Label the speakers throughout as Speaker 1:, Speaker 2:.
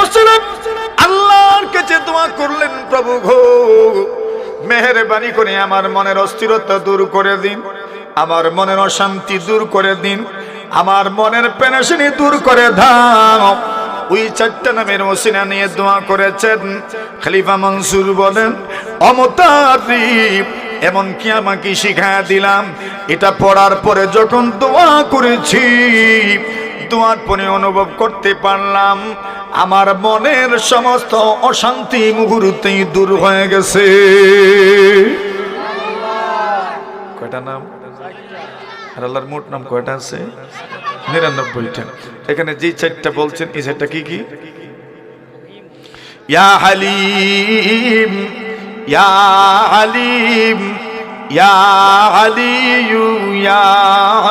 Speaker 1: ওসিলা আল্লাহর কাছে দোয়া করলেন, প্রভু গো মেহেরবানি করে আমার মনের অস্থিরতা দূর করে দিন, আমার মনের অশান্তি দূর করে দিন, আমার মনের পেরেশানি দূর করে দাও। ওই চারটা নামের ওসিলা নিয়ে দোয়া করেছেন। খলিফা মনসুর বলেন, অমতারিফ এমনকি আমাকে শিখায়া দিলাম, এটা পড়ার পরে যখন দোয়া করেছি, দোয়ার পরে অনুভব করতে পারলাম আমার মনের সমস্ত অশান্তি মুহূর্তেই দূর হয়ে গেছে। কয়টা নাম? আর আল্লাহর মোট নাম কয়টা আছে? 99টা। এখানে যে চারটা বলছেন, এই চারটা কি কি? ইয়া হালিম, ইয়া আলিম, ইয়া আলিয়ু, ইয়া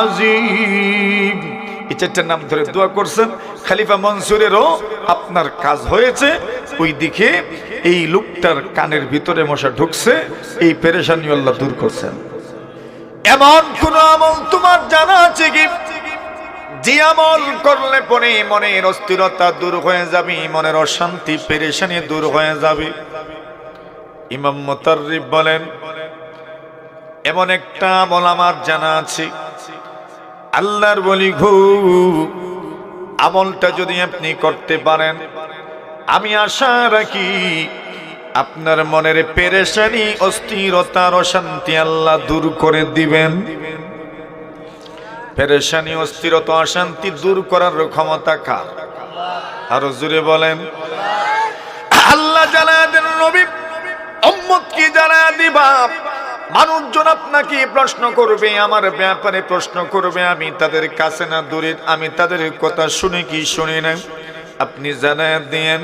Speaker 1: আজিম, এই চারটার নাম ধরে দোয়া করছেন। খলিফা মনসুরেরও আপনার কাজ হয়েছে। ওই দিকে এই লোকটার কানের ভিতরে মশা ঢুকছে, এই পেরেশানি আল্লাহ দূর করছেন। এমন কোন আমল তোমার জানা আছে কি যে আমল করলে পরে মনের অস্থিরতা দূর হয়ে যাবে, মনের অশান্তি পেরেশানি দূর হয়ে যাবে? ইমাম মুতাররিফ বলেন, এমন একটা আমল আমার জানা আছে। আল্লাহর বলি গো, আমলটা যদি আপনি করতে পারেন, আমি আশা রাখি আপনার মনের পেরেশানি, অস্থিরতা, অশান্তি আল্লাহ দূর করে দিবেন। পেরেশানি, অস্থিরতা, অশান্তি দূর করার ক্ষমতা কার? আরো জোরে বলেন। আল্লাহ জানায় দেন, নবী উম্মত কি জানায় দিবা? মানুষজন আপনাকে প্রশ্ন করবে, আমার ব্যাপারে প্রশ্ন করবে, আমি তাদের কাছে না দূরে, আমি তাদের কথা শুনে কি শুনি না, আপনি জানায় দেন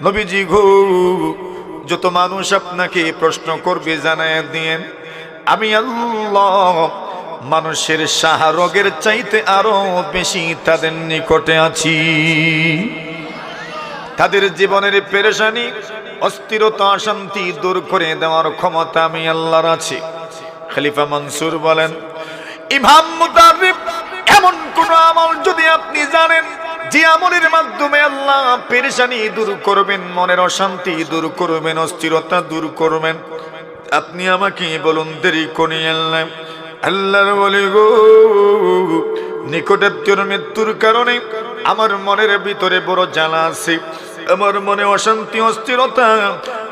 Speaker 1: নবীজি গো, যত মানুষ আপনাকে প্রশ্ন করবে জানায় দেন আমি আল্লাহ মানুষের সাহা রোগের চাইতে আরো বেশি তাদের নিকটে আছি। তাদের জীবনের পেরেশানি, অস্থিরতা, অশান্তি দূর করে দেওয়ার ক্ষমতা আমি আল্লাহর আছে। খলিফা মনসুর বলেন, ইমাম মুতাররিফ এমন কোন আমল যদি আপনি জানেন যে আমলের মাধ্যমে আল্লাহ পেরেশানি দূর করবেন, মনের অশান্তি দূর করবেন, অস্থিরতা দূর করবেন, আপনি আমাকে বলুন, দেরি করিয়েন না। আল্লাহর বলি গো, নিকটাত্মীয়র মৃত্যুর কারণে আমার মনের ভিতরে বড় জ্বালা আছে, আমার মনে অশান্তি, অস্থিরতা,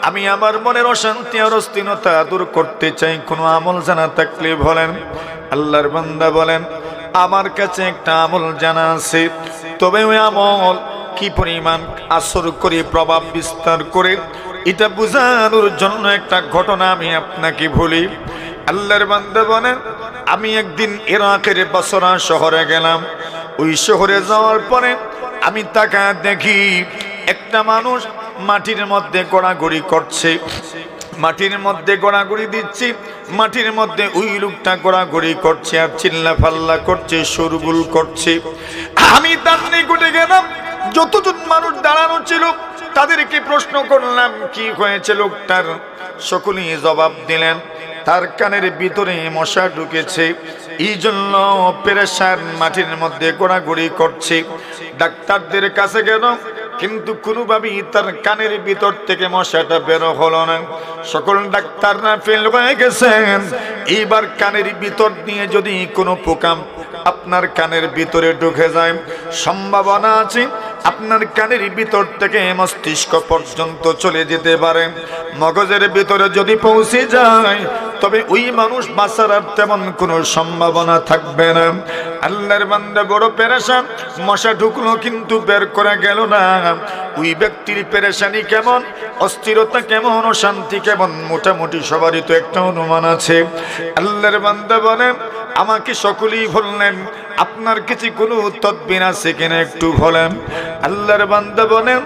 Speaker 1: আমি আমার মনের অশান্তি আর অস্থিরতা দূর করতে চাই। কোনো আমল জানা থাকলে বলেন। আল্লাহর বান্দা বলেন, আমার কাছে একটা আমল জানা আছে, তবে ওই আমল কি পরিমাণ আসর করে, প্রভাব বিস্তার করে, এটা বোঝানোর জন্য একটা ঘটনা আমি আপনাকে বলি। আল্লাহর বান্দা বলেন, আমি একদিন ইরাকের বসরা শহরে গেলাম। ওই শহরে যাওয়ার পরে আমি তাকায় দেখি একটা মানুষ মাটির মধ্যে গড়াগড়ি করছে, মাটির মধ্যে গড়াগড়ি দিচ্ছে, মাটির মধ্যে ওই লোকটা গড়াগড়ি করছে আর চিল্লা ফাল্লা করছে, শোরগোল করছে। আমি তার নিকটে গেলাম, যতজন মানুষ দাঁড়ানো ছিল তাদেরকে প্রশ্ন করলাম কি হয়েছে লোকটার। সকলেই জবাব দিলেন, তার কানের ভিতরে মশা ঢুকেছে, এই জন্য পেরেশান, মাটির মধ্যে গোড়াগড়ি করছে। ডাক্তারদের কাছে গেল, কিন্তু কোনোভাবেই তার কানের ভিতর থেকে মশাটা বের হলো না। সকল ডাক্তাররা ফেল হয়ে গেছেন। এইবার কানের ভিতর দিয়ে যদি কোনো পোকা আপনার কানের ভিতরে ঢুকে যায়, সম্ভাবনা আছে আপনার কানের ভিতর থেকে মস্তিষ্ক পর্যন্ত চলে যেতে পারে। মগজের ভিতরে যদি পৌঁছে যায়, তবে ওই মানুষ বাঁচার আর তেমন কোনো সম্ভাবনা থাকবে না। আল্লাহর বান্দা বড় পেরেশান, মশা ঢুকলো কিন্তু বের করা গেল না। ওই ব্যক্তির পেরেশানি কেমন, অস্থিরতা কেমন, অশান্তি কেমন, মোটামুটি সবারই তো একটা অনুমান আছে। আল্লাহর বান্দা বলেন, আমাকে সকলেই বললেন, আপনার কাছে কোনো তদবির আছে কিনা একটু বলেন। আল্লাহর বান্দা বলেন,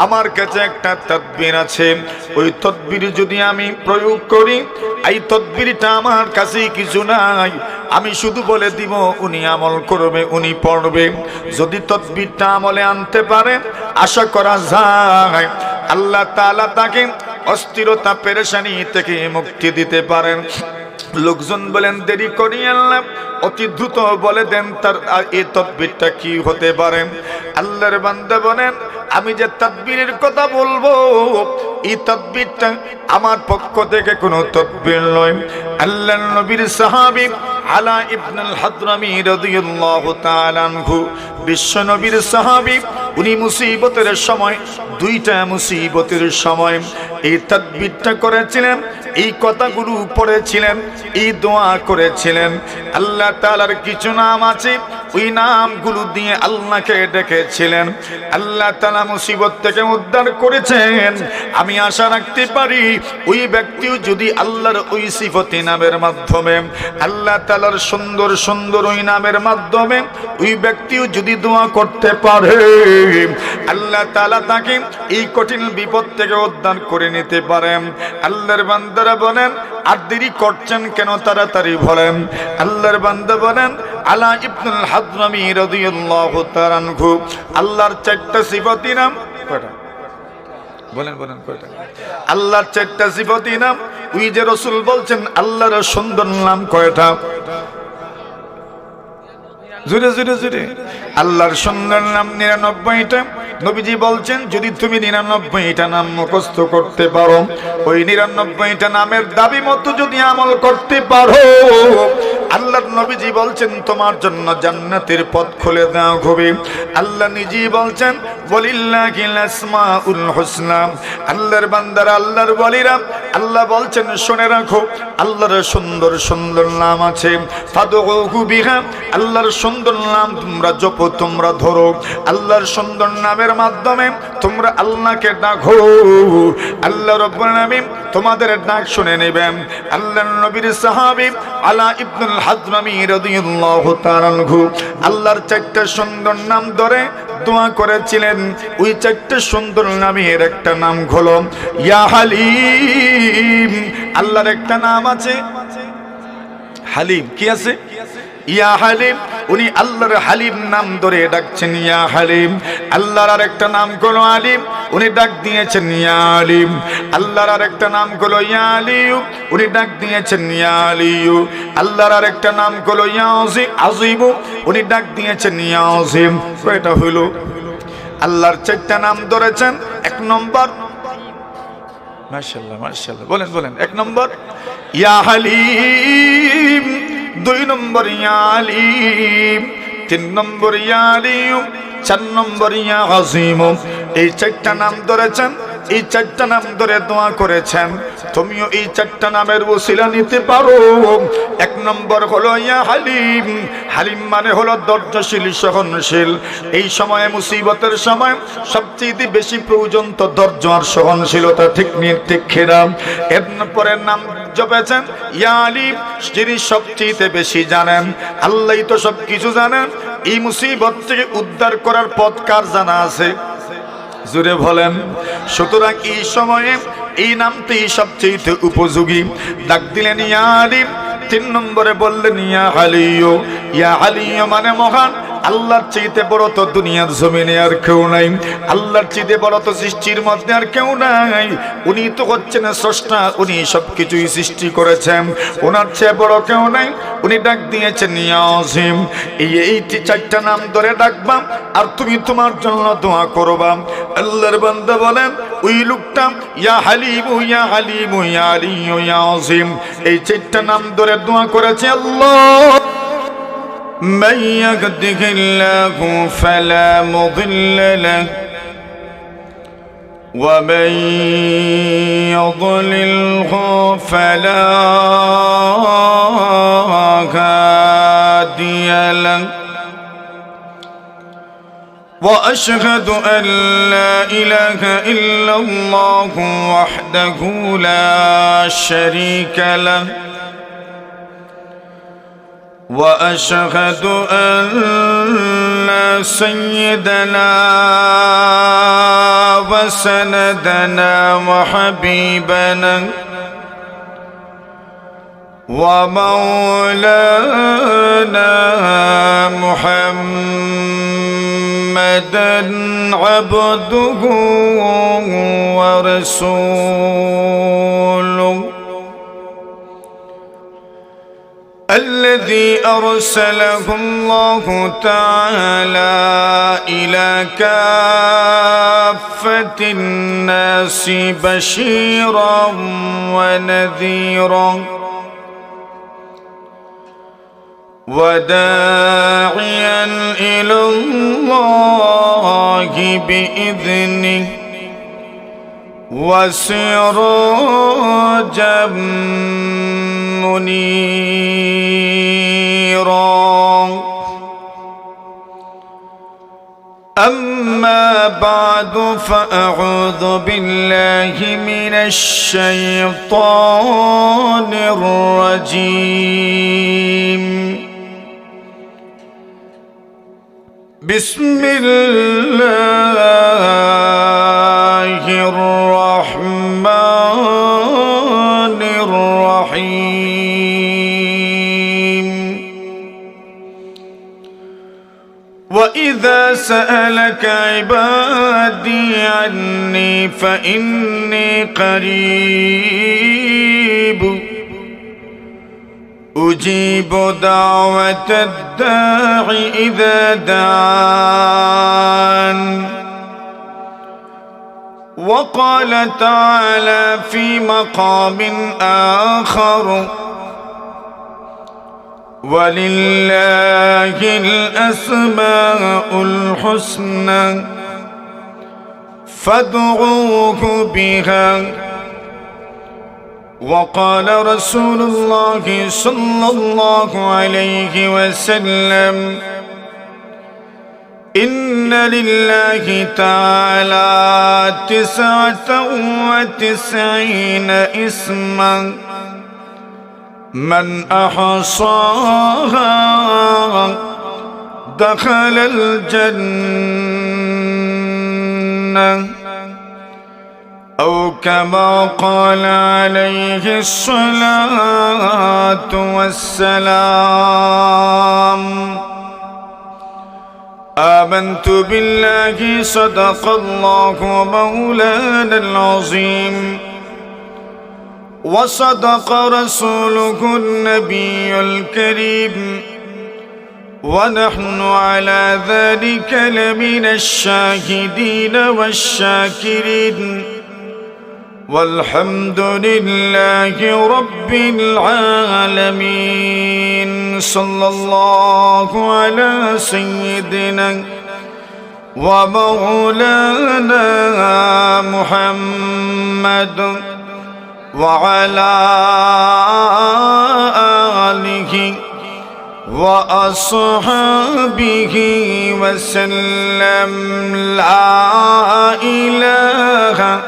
Speaker 1: আমার কাছে একটা তদবির আছে, ওই তদবির যদি আমি প্রয়োগ করি, এই তদবিরটা আমার কাছে কিছু নাই, আমি শুধু বলে দিব, উনি আমল করবে, উনি পড়বে। যদি তদবিরটা আমলে আনতে পারে, আশা করা যায় আল্লাহ তাআলা তাকে অস্থিরতা, পেরেশানি থেকে মুক্তি দিতে পারেন। লোকজন বলেন, দেরি করি আল্লাহ, অতি দ্রুত বলে দেন তার এই তদবিরটা কি হতে পারে। আল্লাহর বান্দা বলেন, আমি যে তাকবীরের কথা বলবো এই তাকবীরটা আমার পক্ষ থেকে কোনো তাকবীর নয়। আল্লাহর নবীর সাহাবী আলা ইবনুল হাদরামী রাদিয়াল্লাহু তাআলা আনহু বিশ্ব নবীর সাহাবী, উনি মুসিবতের সময়, দুইটা মুসিবতের সময় এই তাকবীরটা করেছিলেন, এই কথাগুলো পড়েছিলেন, এই দোয়া করেছিলেন। আল্লাহ তাআলার কিছু নাম আছে, ওই নামগুলো দিয়ে আল্লাহকে ডেকেছিলেন। আল্লাহ তাআলা মুসিবত থেকে উদ্ধার করেছেন। আমি আশা রাখতে পারি ওই ব্যক্তিও যদি আল্লাহর ওই সিফতি নামের মাধ্যমে, আল্লাহ তাআলার সুন্দর সুন্দর ওই নামের মাধ্যমে ওই ব্যক্তিও যদি দোয়া করতে পারে, আল্লাহ তাআলা তাকে এই কঠিন বিপদ থেকে উদ্ধার করে নিতে পারেন। আল্লাহর বান্দারা বলেন, আর দেরি করছেন কেন, তাড়াতাড়ি বলেন। আল্লাহর বান্দা বলেন, আলা ইবনুল হাদরামী রাদিয়াল্লাহু তাআলা আনহু আল্লাহর চারটা সিফাতি নাম কয়টা বলেন, বলেন কয়টা? আল্লাহর চারটা সিফাতি নাম, ওই যে রাসূল বলছেন আল্লাহর সুন্দর নাম কয়টা? জোরে জোরে জোরে। আল্লাহর সুন্দর নাম ৯৯টা। নবীজি বলছেন যদি তুমি ৯৯টা নাম মুখস্থ করতে পারো, ওই ৯৯টা নামের দাবি মতো যদি আমল করতে পারো, আল্লাহর নবীজি বলছেন তোমার জন্য জান্নাতের পথ খুলে দেওয়া হবে। আল্লাহ নিজেই বলছেন ওয়ালিল্লাহিল আসমাউল হুসনা। আল্লাহর বান্দারা, আল্লাহর ওয়ালিরা, আল্লাহ বলছেন শুনে রাখো আল্লাহর সুন্দর সুন্দর নাম আছে, ফাদউহু বিহা। আল্লাহর সুন্দর নাম তোমরা জপো, তোমরা ধরো। আল্লাহর সুন্দর নামের মাধ্যমে তোমরা আল্লাহকে ডাকো, আল্লাহ রাব্বুল আলামিন তোমাদের ডাক শুনে নেবেন। আল্লাহর নবীর সাহাবী আলা ইবনুল হাদরামী রাদিয়াল্লাহু তাআলা আনহু আল্লাহর চারটা সুন্দর নাম ধরে দোয়া করেছিলেন। ওই চারটা সুন্দর নামের একটা নাম হলো ইয়া হালিম। আল্লাহর একটা নাম আছে হালিম। কি আছে? ইয়া হালিম। উনি আল্লাহর হালিম নাম ধরে ডাকছেন ইয়া হালিম। আল্লাহর আরেকটা নাম হলো আলিম, উনি ডাক দিয়েছেন ইয়া আলিম। আল্লাহর আরেকটা নাম হলো ইয়া আলিয়ু, উনি ডাক দিয়েছেন ইয়া আলিয়ু। আল্লাহর আরেকটা নাম হলো ইয়া আজিম, উনি ডাক দিয়েছেন ইয়া আজিম। কয়টা হলো? আল্লাহর চারটা নাম ধরেছেন। এক নম্বর, মাশাআল্লাহ মাশাআল্লাহ, বলেন বলেন। এক নম্বর ইয়া হালিম, দুই নম্বর ইয়া আলিম, তিন নম্বর ইয়া আলিয়ু, চার নম্বর ইয়া আজিম। এই চারটা নাম ধরেছেন, এই চারটা নাম ধরে দোয়া করেছেন। তুমিও এই চারটা নামের ওসিলা নিতে পারো। এক নম্বর হলো ইয়া হালিম। হালিম মানে হলো ধৈর্যশীল, সহনশীল। এই সময়ে মুসিবতের সময় সবচেয়ে বেশি প্রয়োজন তো ধৈর্য আর সহনশীলতা। ঠিক নিয়ে ঠিক খেরাম। এরপরের নাম জপেছেন ইয়া আলিম, যিনি সবচেয়ে বেশি জানেন। আল্লাহই তো সব কিছু জানেন। এই মুসিবত থেকে উদ্ধার করার পথ কার জানা আছে? জোরে বলেন। সুতরাং এই সময়ে এই নামটি সবচেয়ে উপযোগী। ডাক দিলেন ইয়া আলিম। তিন নম্বরে বললেন ইয়া আলিয়ু। ইয়া আলিয়ু মানে মহান। আল্লাহর চাইতে বড় তো দুনিয়ার জমিনে আর কেউ নাই। আল্লাহর চাইতে বড় তো সৃষ্টির মধ্যে আর কেউ নাই। উনি তো হচ্ছেন স্রষ্টা, উনি সবকিছুই সৃষ্টি করেছেন, ওনার চেয়ে বড় কেউ নাই। উনি ডাক দিয়েছেন ইয়া আজিম। এই চারটা নাম ধরে ডাকবা আর তুমি তোমার জন্য দোয়া করবা। আল্লাহর বান্দা বলেন ওই লোকটা ইয়া হালিম ইয়া হালিম ইয়া আলিয়ু ইয়া আজিম এই চারটা নাম ধরে দোয়া করেছে। আল্লাহ من يهده الله فلا مضل له ومن يضلله فلا هادي له وأشهد أن لا إله إلا الله وحده لا شريك له وأشهد أن سيدنا وسندنا وحبيبنا ومولانا محمدا عبده ورسوله الذي أرسله الله تعالى إلى كافة كافة الناس بشيرا ونذيرا وداعيا إلى الله بإذنه وسراجا منيرا أما بعد فأعوذ بالله من الشيطان الرجيم بسم الله الرحمن الرحيم وإذا سألك عبادي عني فإني قريب أجيب دعوة الداع إذا دعان وقال تعالى في مقام آخر ولله الأسماء الحسنى فادعوه بها وقال رسول الله صلى الله عليه وسلم إن لله تعالى 99 اسما من أحصاها دخل الجنة أو كما قال عليه الصلاة والسلام آمنت بالله صدق الله مولانا العظيم وصدق رسوله النبي الكريم ونحن على ذلك لمن الشاهدين والشاكرين والحمد لله رب العالمين صلى الله على سيدنا ومولانا محمد وعلى آله وأصحابه وسلم لا إله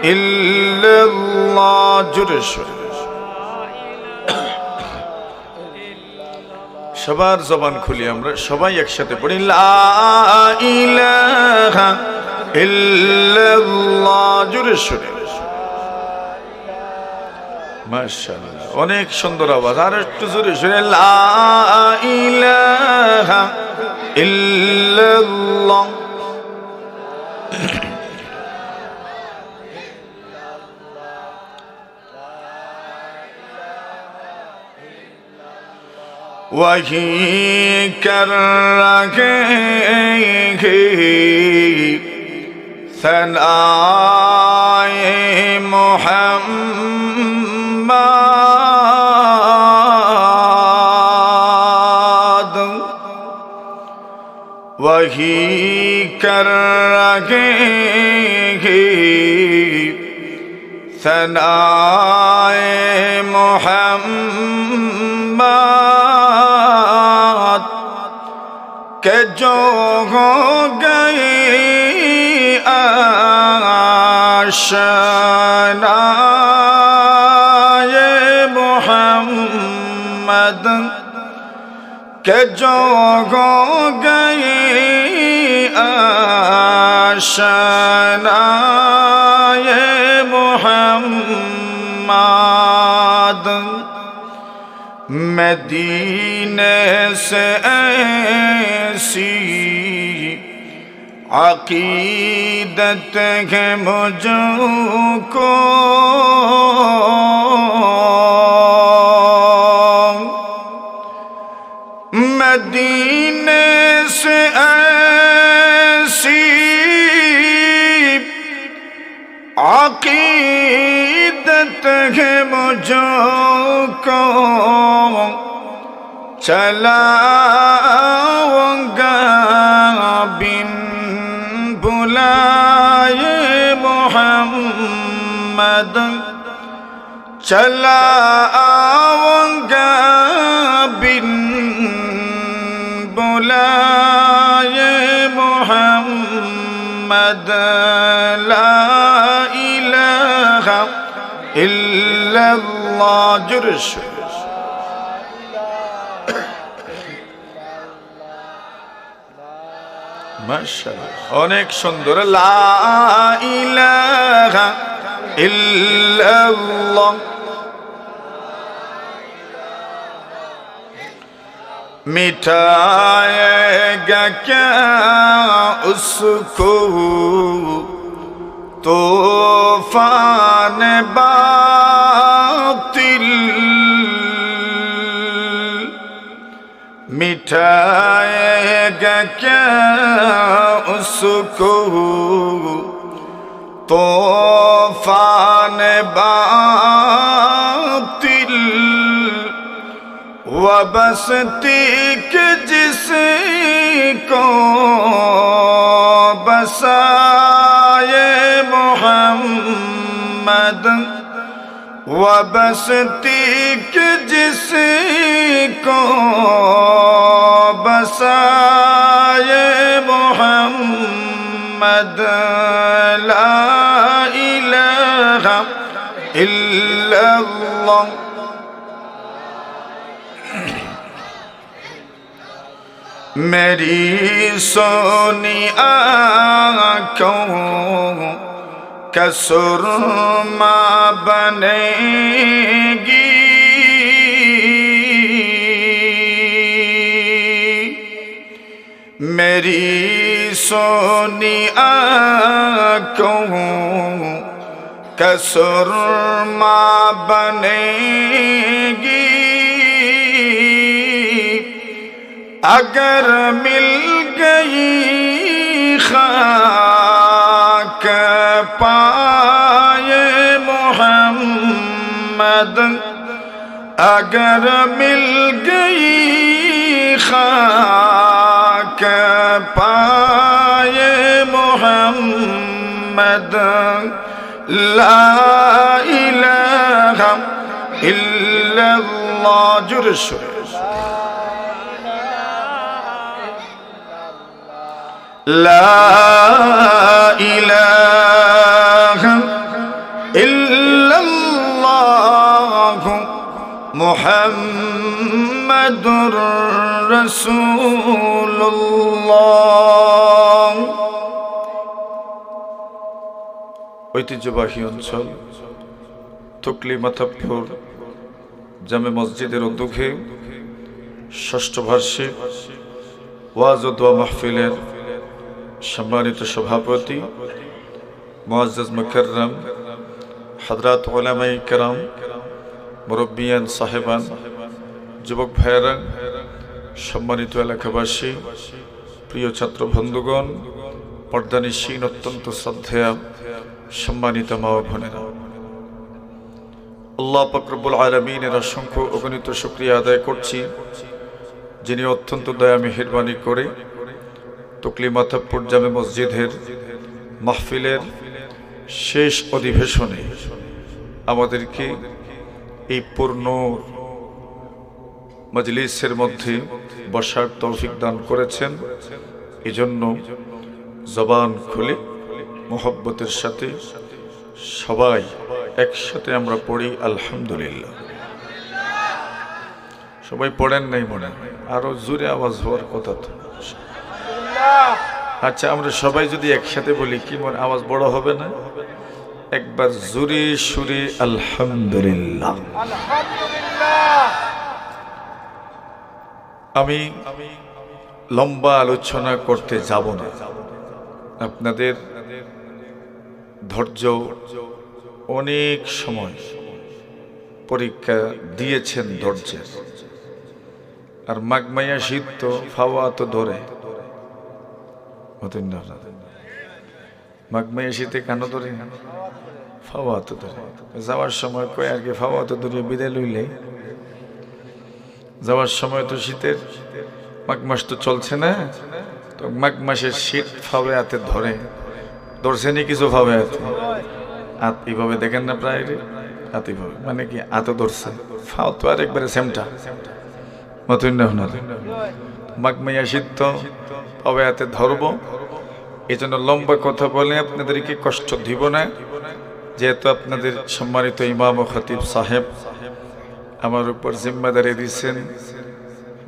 Speaker 1: إلا الله جرش সবার জবান খুলি আমরা সবাই একসাথে পড়ি লা ইলাহা ইল্লাল্লাহ জুরশ মাশাআল্লাহ অনেক সুন্দর আওয়াজ আর একটু জোরে জোরে লা ইলাহা ইল্লাল্লাহ وهي كرهه ثناء محمد وهي كرهه ثناء محمد کہ جو ہو گئی آشنائے محمد کہ جو ہو گئی آشنائے محمد مدینے سے ایسی عقیدت ہے مجھ کو مدینے سے ایسی अकीदत है मुझको चलाऊंगा बिन बुलाए मोहम्मद चलाऊंगा बिन बुलाए मोहम्मद ला इलाहा इल्लल्लाह जुर्श माशाअल्लाह अनेक सुंदर ला इलाहा इल्लल्लाह मिटाएगा क्या उसको तूफान बातिल मिटाएगा क्या उसको तूफान बातिल वबस्ती के जिसको बसाए मोहम्मद वबस्ती के जिसको बसाए मोहम्मद ला इलाहा इल्लल्लाह मेरी सोनी आँखों का सुरमा बनेगी मेरी सोनी आँखों का सुरमा बनेगी अगर मिल गई खाक पाए मोहम्मद अगर मिल गई खाक पाए मोहम्मद ला इलाहा इल्लल्लाह जुर्श ला इलाहा इल्लल्लाह मुहम्मदुर रसूलुल्लाह ঐতিহ্যবাহী অঞ্চল তুকলি মাথাপুর জামে মসজিদের উদ্যোগে ষষ্ঠ বার্ষিক ওয়াজ ও দোয়া মাহফিলের সম্মানিত সভাপতি মুআজ্জাজ মুকাররম হযরত উলামায়ে কেরাম মুরব্বিয়ান সাহেবান যুবক ভাইয়েরা সম্মানিত এলাকাবাসী প্রিয় ছাত্র বন্ধুগণ পর্দানিশীন অত্যন্ত শ্রদ্ধেয় সম্মানিত মা ও বোনেরা আল্লাহ পাক রব্বুল আলামিনের অসংখ্য অগণিত শুকরিয়া আদায় করছি যিনি অত্যন্ত দয়া মেহেরবানি করে তুকলি মাথাপুর জামে মসজিদের মাহফিলের শেষ অধিবেশনে আমাদেরকে এই পূর্ণ মজলিসের মধ্যে বসার তৌফিক দান করেছেন এজন্য জবান খুলে মোহব্বতের সাথে সবাই একসাথে আমরা পড়ি আলহামদুলিল্লাহ সবাই পড়েন নাই মনে আরো জোরে আওয়াজ হওয়ার কথা তো আচ্ছা আমরা সবাই যদি একসাথে বলি কি মনে আওয়াজ বড় হবে না একবার জোরে সুরে আলহামদুলিল্লাহ আমি লম্বা আলোচনা করতে যাব না আপনাদের ধৈর্য অনেক সময় পরীক্ষা দিয়েছেন ধৈর্যের আর মাঘমাইয়া শীত তো ফাওয়া তো ধরে মাঘমাই শীতে কেন ধরে? ফাওয়া তো ধরে। যাওয়ার সময় কয় আর কি ফাওয়া তো ধরে বিদায় লইলে, যাওয়ার সময় তো শীতের মাঘ মাস তো চলছে না, তো মাঘ মাসের শীত ফাওয়া হাতে ধরে, ধরছে নি কিছু ফাওয়া হাতে হাত এইভাবে দেখেন না প্রায় হাত এইভাবে, মানে কি হাতে ধরছে, ফাও তো আর একবারে সেমটা মতন না আপনার। মাঘ মাইয়া শীত তো ফাওয়া হাতে ধরবো, এই জন্য লম্বা কথা বলে আপনাদেরকে কষ্ট দিব না, যেহেতু আপনাদের সম্মানিত ইমাম ও খতিব সাহেব আমার উপর জিম্মাদারি দিচ্ছেন,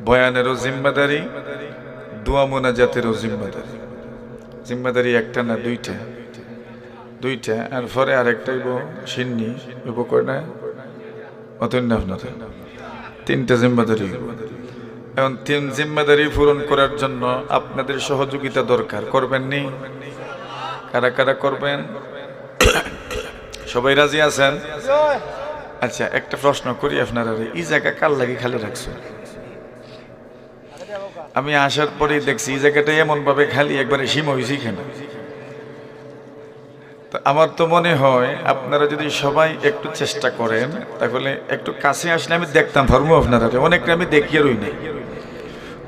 Speaker 1: বয়ানেরও জিম্মাদারি, দোয়া মোনাজাতেরও জিম্মাদারি। জিম্মাদারি একটা না দুইটা, আর পরে আরেকটা সিন্নি করে না অতন্য না আপনার, তিনটা জিম্মাদারি। এখন তিন জিম্মাদারি পূরণ করার জন্য আপনাদের সহযোগিতা দরকার, করবেন নি? কারা কারা করবেন? সবাই রাজি আছেন? আচ্ছা, একটা প্রশ্ন করি আপনারা, এই জায়গা কার লাগে খালি রাখছো? আমি আসার পরেই দেখছি এই জায়গাটা এমন ভাবে খালি, একবারে সীমা হয়েছি কেন? তো আমার তো মনে হয় আপনারা যদি সবাই একটু চেষ্টা করেন, তাহলে একটু কাছে আসলে আমি দেখতাম ধর্ম আপনারা অনেকটা আমি দেখিয়ে রই নাই,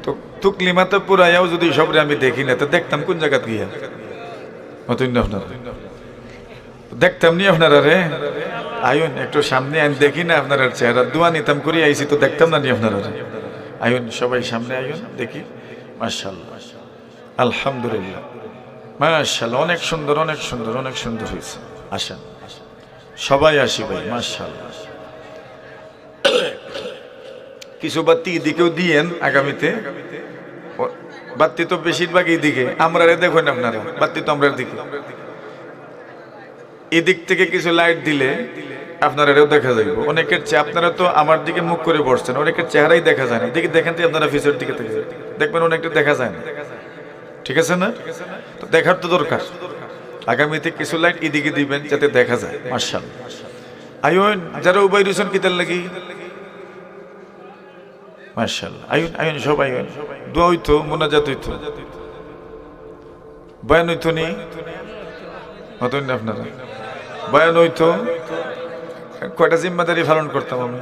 Speaker 1: তো তুকলিমাতে পুরাইয়াও যদি সবরে আমি দেখি না, তো দেখতাম কোন জায়গা গিয়া অতন্য আপনারা দেখতাম নি আপনারা রে। আয়ুন একটু সামনে আমি দেখি না আপনার চেহারা, দোয়া নিতাম করে আইসি, তো দেখতাম না নি আপনারা রে। আয়ুন সবাই সামনে আয়ুন দেখি। মাশাআল্লাহ, আলহামদুলিল্লাহ, মাশাআল্লাহ, অনেক সুন্দর অনেক সুন্দর অনেক সুন্দর হয়েছে। আসেন সবাই আসি ভাই, মাশাআল্লাহ। কিছু বাতি এদিকেও দিয়েন আগামীতে, বাতি তো বেশিরভাগ এইদিকে, আমরা দেখুন আপনারা বাতি তো আমরা দিকে, এদিক থেকে কিছু লাইট দিলে আপনারাও দেখা যাবে। অনেকের আপনারা তো আমার দিকে মুখ করে বসছেন, অনেকের চেহারাই দেখা যায় না, দিকে দেখেন তো আপনারা ফিসের দিকে দেখবেন অনেকটা দেখা যায় না, ঠিক আছে না? তো দেখার তো দরকার, আগামীতে কিছু লাইট এদিকে দিবেন যাতে দেখা যায়। মাশাআল্লাহ, আয়ুন যারা উবাই রয়েছেন কিতার লাগি, মাশাআল্লাহ, আয়ুন আয়ুন সবাই আয়ুন, দোয়া হইতো, মোনাজাত হইতো, বয়ান হইতো নি মতন আপনারা, বয়ান হইতো। কয়টা জিম্মাদারি পালন করতাম আমি?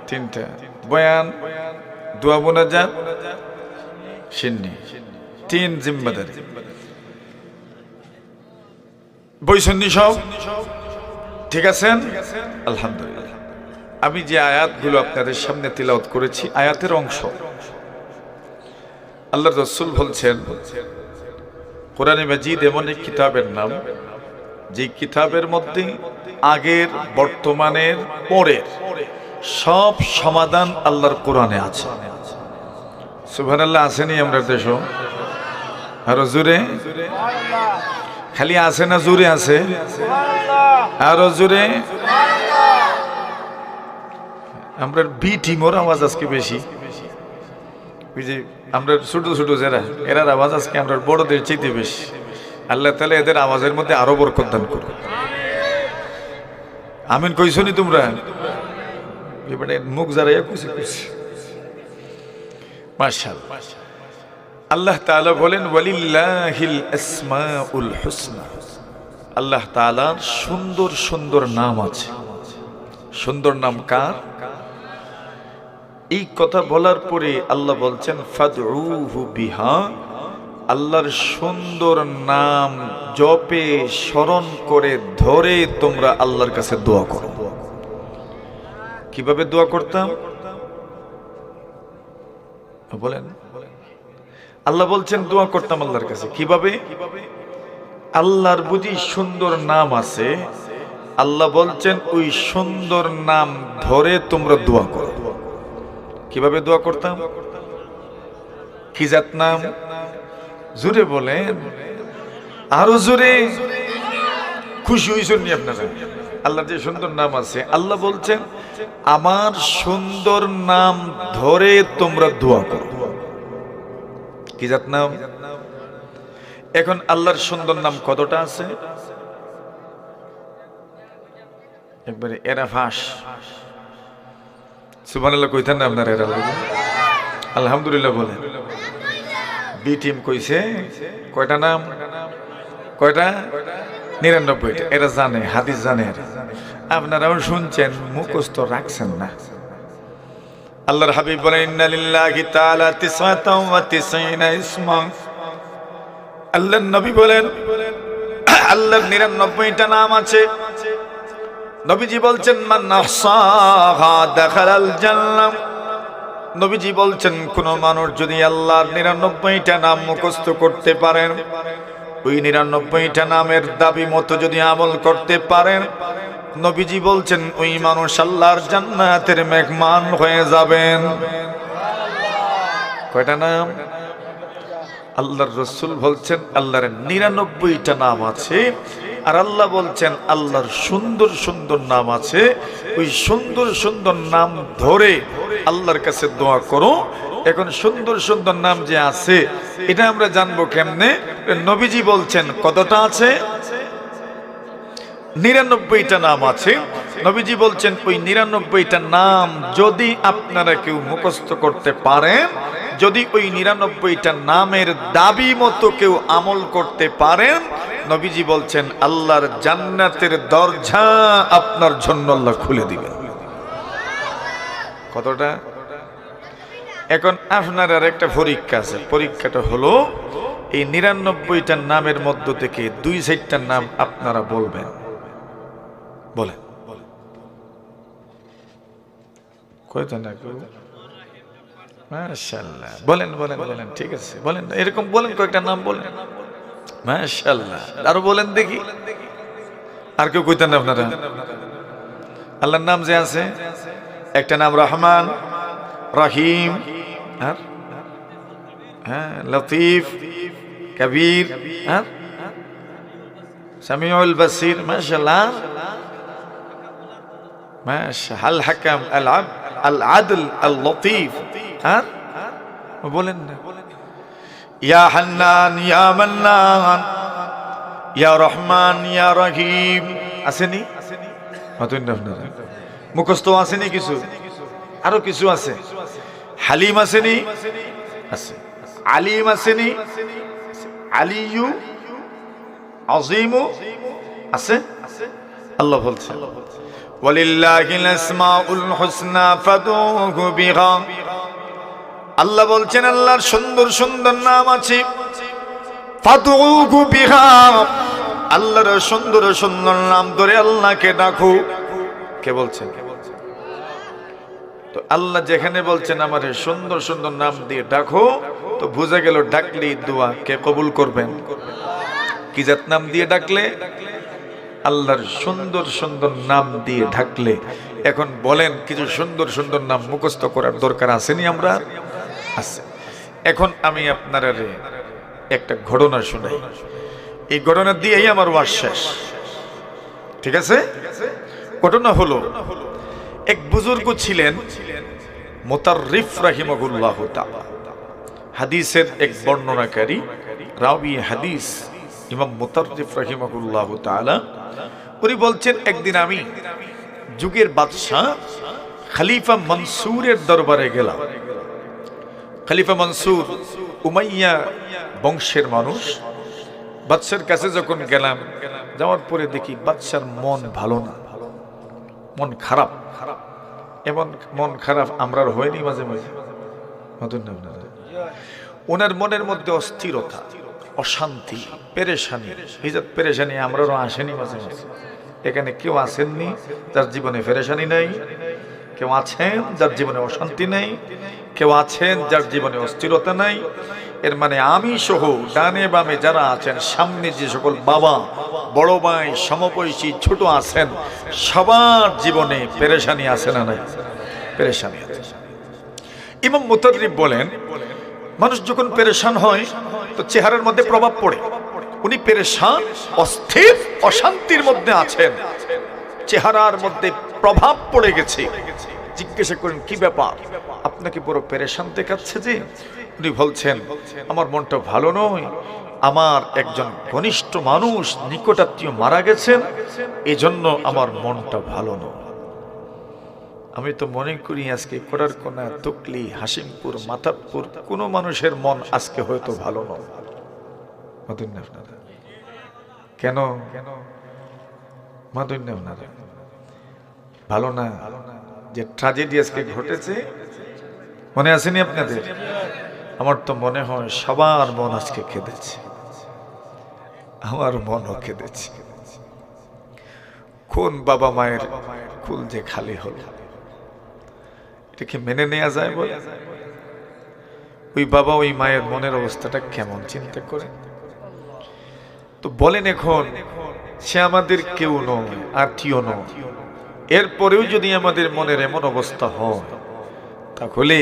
Speaker 1: তিনটা, বয়ান, দোয়া মোনাজাত, সিন্নি, তিন জিম্মাদারি। বৈষণ্যি সব ঠিক আছেন? আলহামদুলিল্লাহ। আমি যে আয়াতগুলো আপনাদের সামনে তিলাওয়াত করেছি, আয়াতের অংশ। আল্লাহর রাসূল বলছেন, কোরআনে মাজিদ এমন এক কিতাবের নাম, যে কিতাবের মধ্যে আগের, বর্তমানের, পরের সব সমাধান আল্লাহর কোরআনে আছে। সুবহানাল্লাহ, আসেনি আমরা দেশ আরো জোরে, খালি আছে না জোরে আছে? আরো জোরে। আমরা বি টিমোর আওয়াজ আজকে বেশি, ওই যে আমরা ছোট ছোট যারা, এরার আওয়াজ আজকে আমরা বড়দের চাইতে বেশি। আল্লাহ তাআলা এদের আওয়াজের মধ্যে আরো বরকত দান করুন। আমিন কইছনি তোমরা? এবারে মুখ যারাইয়া কইছে কইছে। মাশাআল্লাহ। আল্লাহ তাআলা বলেন, ওয়ালিল্লাহিল আসমাউল হুসনা। আল্লাহ তাআলার সুন্দর সুন্দর নাম আছে। সুন্দর নাম কার? এই কথা বলার পরে আল্লাহ বলছেন, ফাদউহু বিহা। আল্লাহর সুন্দর নাম জপে, স্মরণ করে, ধরে তোমরা আল্লাহর কাছে দোয়া করো। কিভাবে দোয়া করতাম বলেন? আল্লাহ বলছেন দোয়া করতাম আল্লাহর কাছে। কিভাবে? আল্লাহর বুঝি সুন্দর নাম আছে, আল্লাহ বলছেন ওই সুন্দর নাম ধরে তোমরা দোয়া করো। কিভাবে দোয়া করতাম? কি জাত নাম? জোরে বলেন, আরো জোরে। খুশি হয়েছেন নি আপনারা? আল্লাহর যে সুন্দর নাম আছে, আল্লাহ বলছেন আমার সুন্দর নাম ধরে তোমরা দোয়া করো। কি জাত নাম? এখন আল্লাহর সুন্দর নাম কতটা আছে? একবারে এরা ফাঁস। সুবহানাল্লাহ কইতেন না আপনারা? এরা আলহামদুলিল্লাহ বলেন। বি টিম কইছে কয়টা নাম? কয়টা? 99টা। এরা জানে, হাদিস জানে। আপনারাও শুনছেন, মুখস্থ রাখছেন না। আল্লাহর হাবিব বলেন ইন্না লিল্লাহি তাআলা 99 ইসমা। আল্লাহর নবী বলেন আল্লাহর 99টা নাম আছে। নবীজি বলছেন মান আহসাহা দাখালাল জান্নাহ। নবীজি বলছেন কোন মানুষ যদি আল্লাহর 99টা নাম মুখস্থ করতে পারেন, ওই 99টা নামের দাবি মতো যদি আমল করতে পারেন, নবীজি বলছেন ওই মানুষ আল্লাহর জান্নাতের মেহমান হয়ে যাবেন। কয়টা নাম? আল্লাহর রাসূল বলছেন আল্লাহর 99টা নাম আছে, আর আল্লাহ বলছেন আল্লাহর সুন্দর সুন্দর নাম আছে। ওই সুন্দর সুন্দর নাম ধরে আল্লাহর কাছে দোয়া করো। এখন সুন্দর সুন্দর নাম যে আছে এটা আমরা জানবো কেমনে? নবীজি বলছেন কতটা আছে? 99টা নাম আছে। নবীজি বলছেন ওই 99টা নাম যদি আপনারা কেউ মুখস্থ করতে পারেন, যদি ওই 99টা নামের দাবি মতো কেউ আমল করতে পারেন, নবীজি বলছেন আল্লাহর জান্নাতের দরজা আপনার জন্য আল্লাহ খুলে দিবেন। কতটা? এখন আপনার আর একটা পরীক্ষা আছে। পরীক্ষাটা হলো এই 99টা নামের মধ্য থেকে 2-4টা নাম আপনারা বলবেন। বলেন কয়টা না? মাশাআল্লাহ, বলেন বলেন বলেন, ঠিক আছে বলেন, এরকম বলেন, কয়েকটা নাম বলেন। মাশাআল্লাহ, আরো বলেন দেখি। আর কেউ কইতেন না আপনারা? আল্লাহর নাম যে আছে, একটা নাম রহমান, রহিম, আর হ্যাঁ লতিফ, কবির, আর সামিউল বাসির। মাশাআল্লাহ, মাশাআল হাকাম, আল আব, আল আদল, আল লতিফ। আর বলেন না? ইয়া হান্নান, ইয়া মান্নান, ইয়া রহমান, ইয়া রহিম। আসেনি? আপনারা মুখস্থ আসেনি কিছু? আরো কিছু আছে। হালিম আসেনি? আছে। আলিম আসেনি? আলিয়ু, আজিমু আছে। আল্লাহ বলছেন ওয়ালিল্লাহিল আসমাউল হুসনা ফাদউহু বিহা। আল্লাহ বলছেন আল্লাহর সুন্দর সুন্দর নাম আছে। ফাদউহু বিহা, আল্লাহর সুন্দর সুন্দর নাম ধরে আল্লাহকে ডাকো। কে বলছেন? তো আল্লাহ যেখানে বলছেন আমার সুন্দর সুন্দর নাম দিয়ে ডাকো, তো বুঝা গেল ডাকলেই দোয়া কে কবুল করবেন। কি জাত নাম দিয়ে ডাকলে? আল্লাহর সুন্দর সুন্দর নাম দিয়ে ডাকলে। এখন বলেন কিছু সুন্দর সুন্দর নাম মুখস্থ করার দরকার আসেনি? আমরা আছে। এখন আমি আপনার একটা ঘটনা শোনাই। এই ঘটনা দিয়েই আমার ওয়াজ শেষ, ঠিক আছে? ঘটনা হলো এক বুজুর্গ ছিলেন মুতাররিফ রাহিমাহুল্লাহ তাআলা, হাদিসের এক বর্ণনাকারী রাবি হাদিস ইমাম মুতাররিফ রাহিমাহুল্লাহ তাআলা। উনি বলছেন একদিন আমি যুগের বাদশাহ খলিফা মনসুরের দরবারে গেলাম। খলিফা মনসুর উমাইয়া বংশের মানুষ। বাদশার কাছে যখন গেলাম, যাওয়ার পরে দেখি বাদশার মন ভালো না, মন খারাপ। এমন মন খারাপ আমরার হয়নি মাঝে মাঝে? ওনার মনের মধ্যে অস্থিরতা, অশান্তি, পেরেশানি। এই যে পেরেশানি আমরারও আসেনি মাঝে মাঝে? এখানে কেউ আসেননি যার জীবনে পেরেশানি নেই? কেউ আছেন যার জীবনে অশান্তি নেই? কেউ আছেন যার জীবনে অস্থিরতা নাই? এর মানে আমি সহ ডানে বামে যারা আছেন, সামনে যে সকল বাবা, বড় ভাই, সমবয়সী, ছোট আছেন, সবার জীবনে পেরেশানি আছে না নাই? পেরেশানি আছে। ইমাম মুতাররিফ বলেন মানুষ যখন পেরেশান হয় তো চেহারার মধ্যে প্রভাব পড়ে। উনি পেরেশান, অস্থির, অশান্তির মধ্যে আছেন, চেহারার মধ্যে প্রভাব পড়ে গেছে। জিজ্ঞাসা করেন কি ব্যাপার, আপনাকে বড় পেরেশান দেখাচ্ছে যে? উনি বলছেন আমার মনটা ভালো নয়, আমার একজন ঘনিষ্ঠ মানুষ, নিকটাত্মীয় মারা গেছেন, এজন্য আমার মনটা ভালো নয়। আমি তো মনে করি আজকে কোটারকোনা, তুকলি, হাসিমপুর, মাতাবপুর কোনো মানুষের মন আজকে হয়তো ভালো নয়। কেন মাধুর্য ওনারা ভালো না যে ট্র্যাজেডি আজকে ঘটেছে, মনে আসেনি আপনাদের? আমার তো মনে হয় সবার মন আজকে কেঁদেছে, আমার মনও কেঁদেছে। কোন বাবা মায়ের কুল যে খালি হল, এটা কি মেনে নেওয়া যায় বলে? ওই বাবা ওই মায়ের মনের অবস্থাটা কেমন চিন্তা করে তো বলেন। এখন সে আমাদের কেউ নয়, আত্মীয় নয়, এরপরেও যদি আমাদের মনের এমন অবস্থা হয়, তাহলে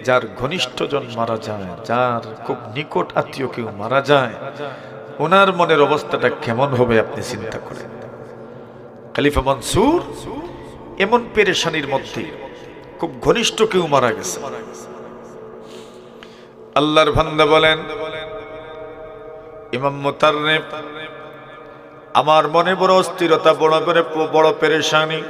Speaker 1: যার ঘনিষ্ঠজন মারা যায়, যার খুব নিকট আত্মীয় কেউ মারা যায়, ওনার মনের অবস্থাটা কেমন হবে আপনি চিন্তা করেন। খলিফা মনসুর এমন পেরেশানির মধ্যে, খুব ঘনিষ্ঠ কেউ মারা গেছে। আল্লাহর বান্দা বলেন, ইমাম মুতাররিফ, আমার মনে বড় অস্থিরতা, বড় পেরেশানি।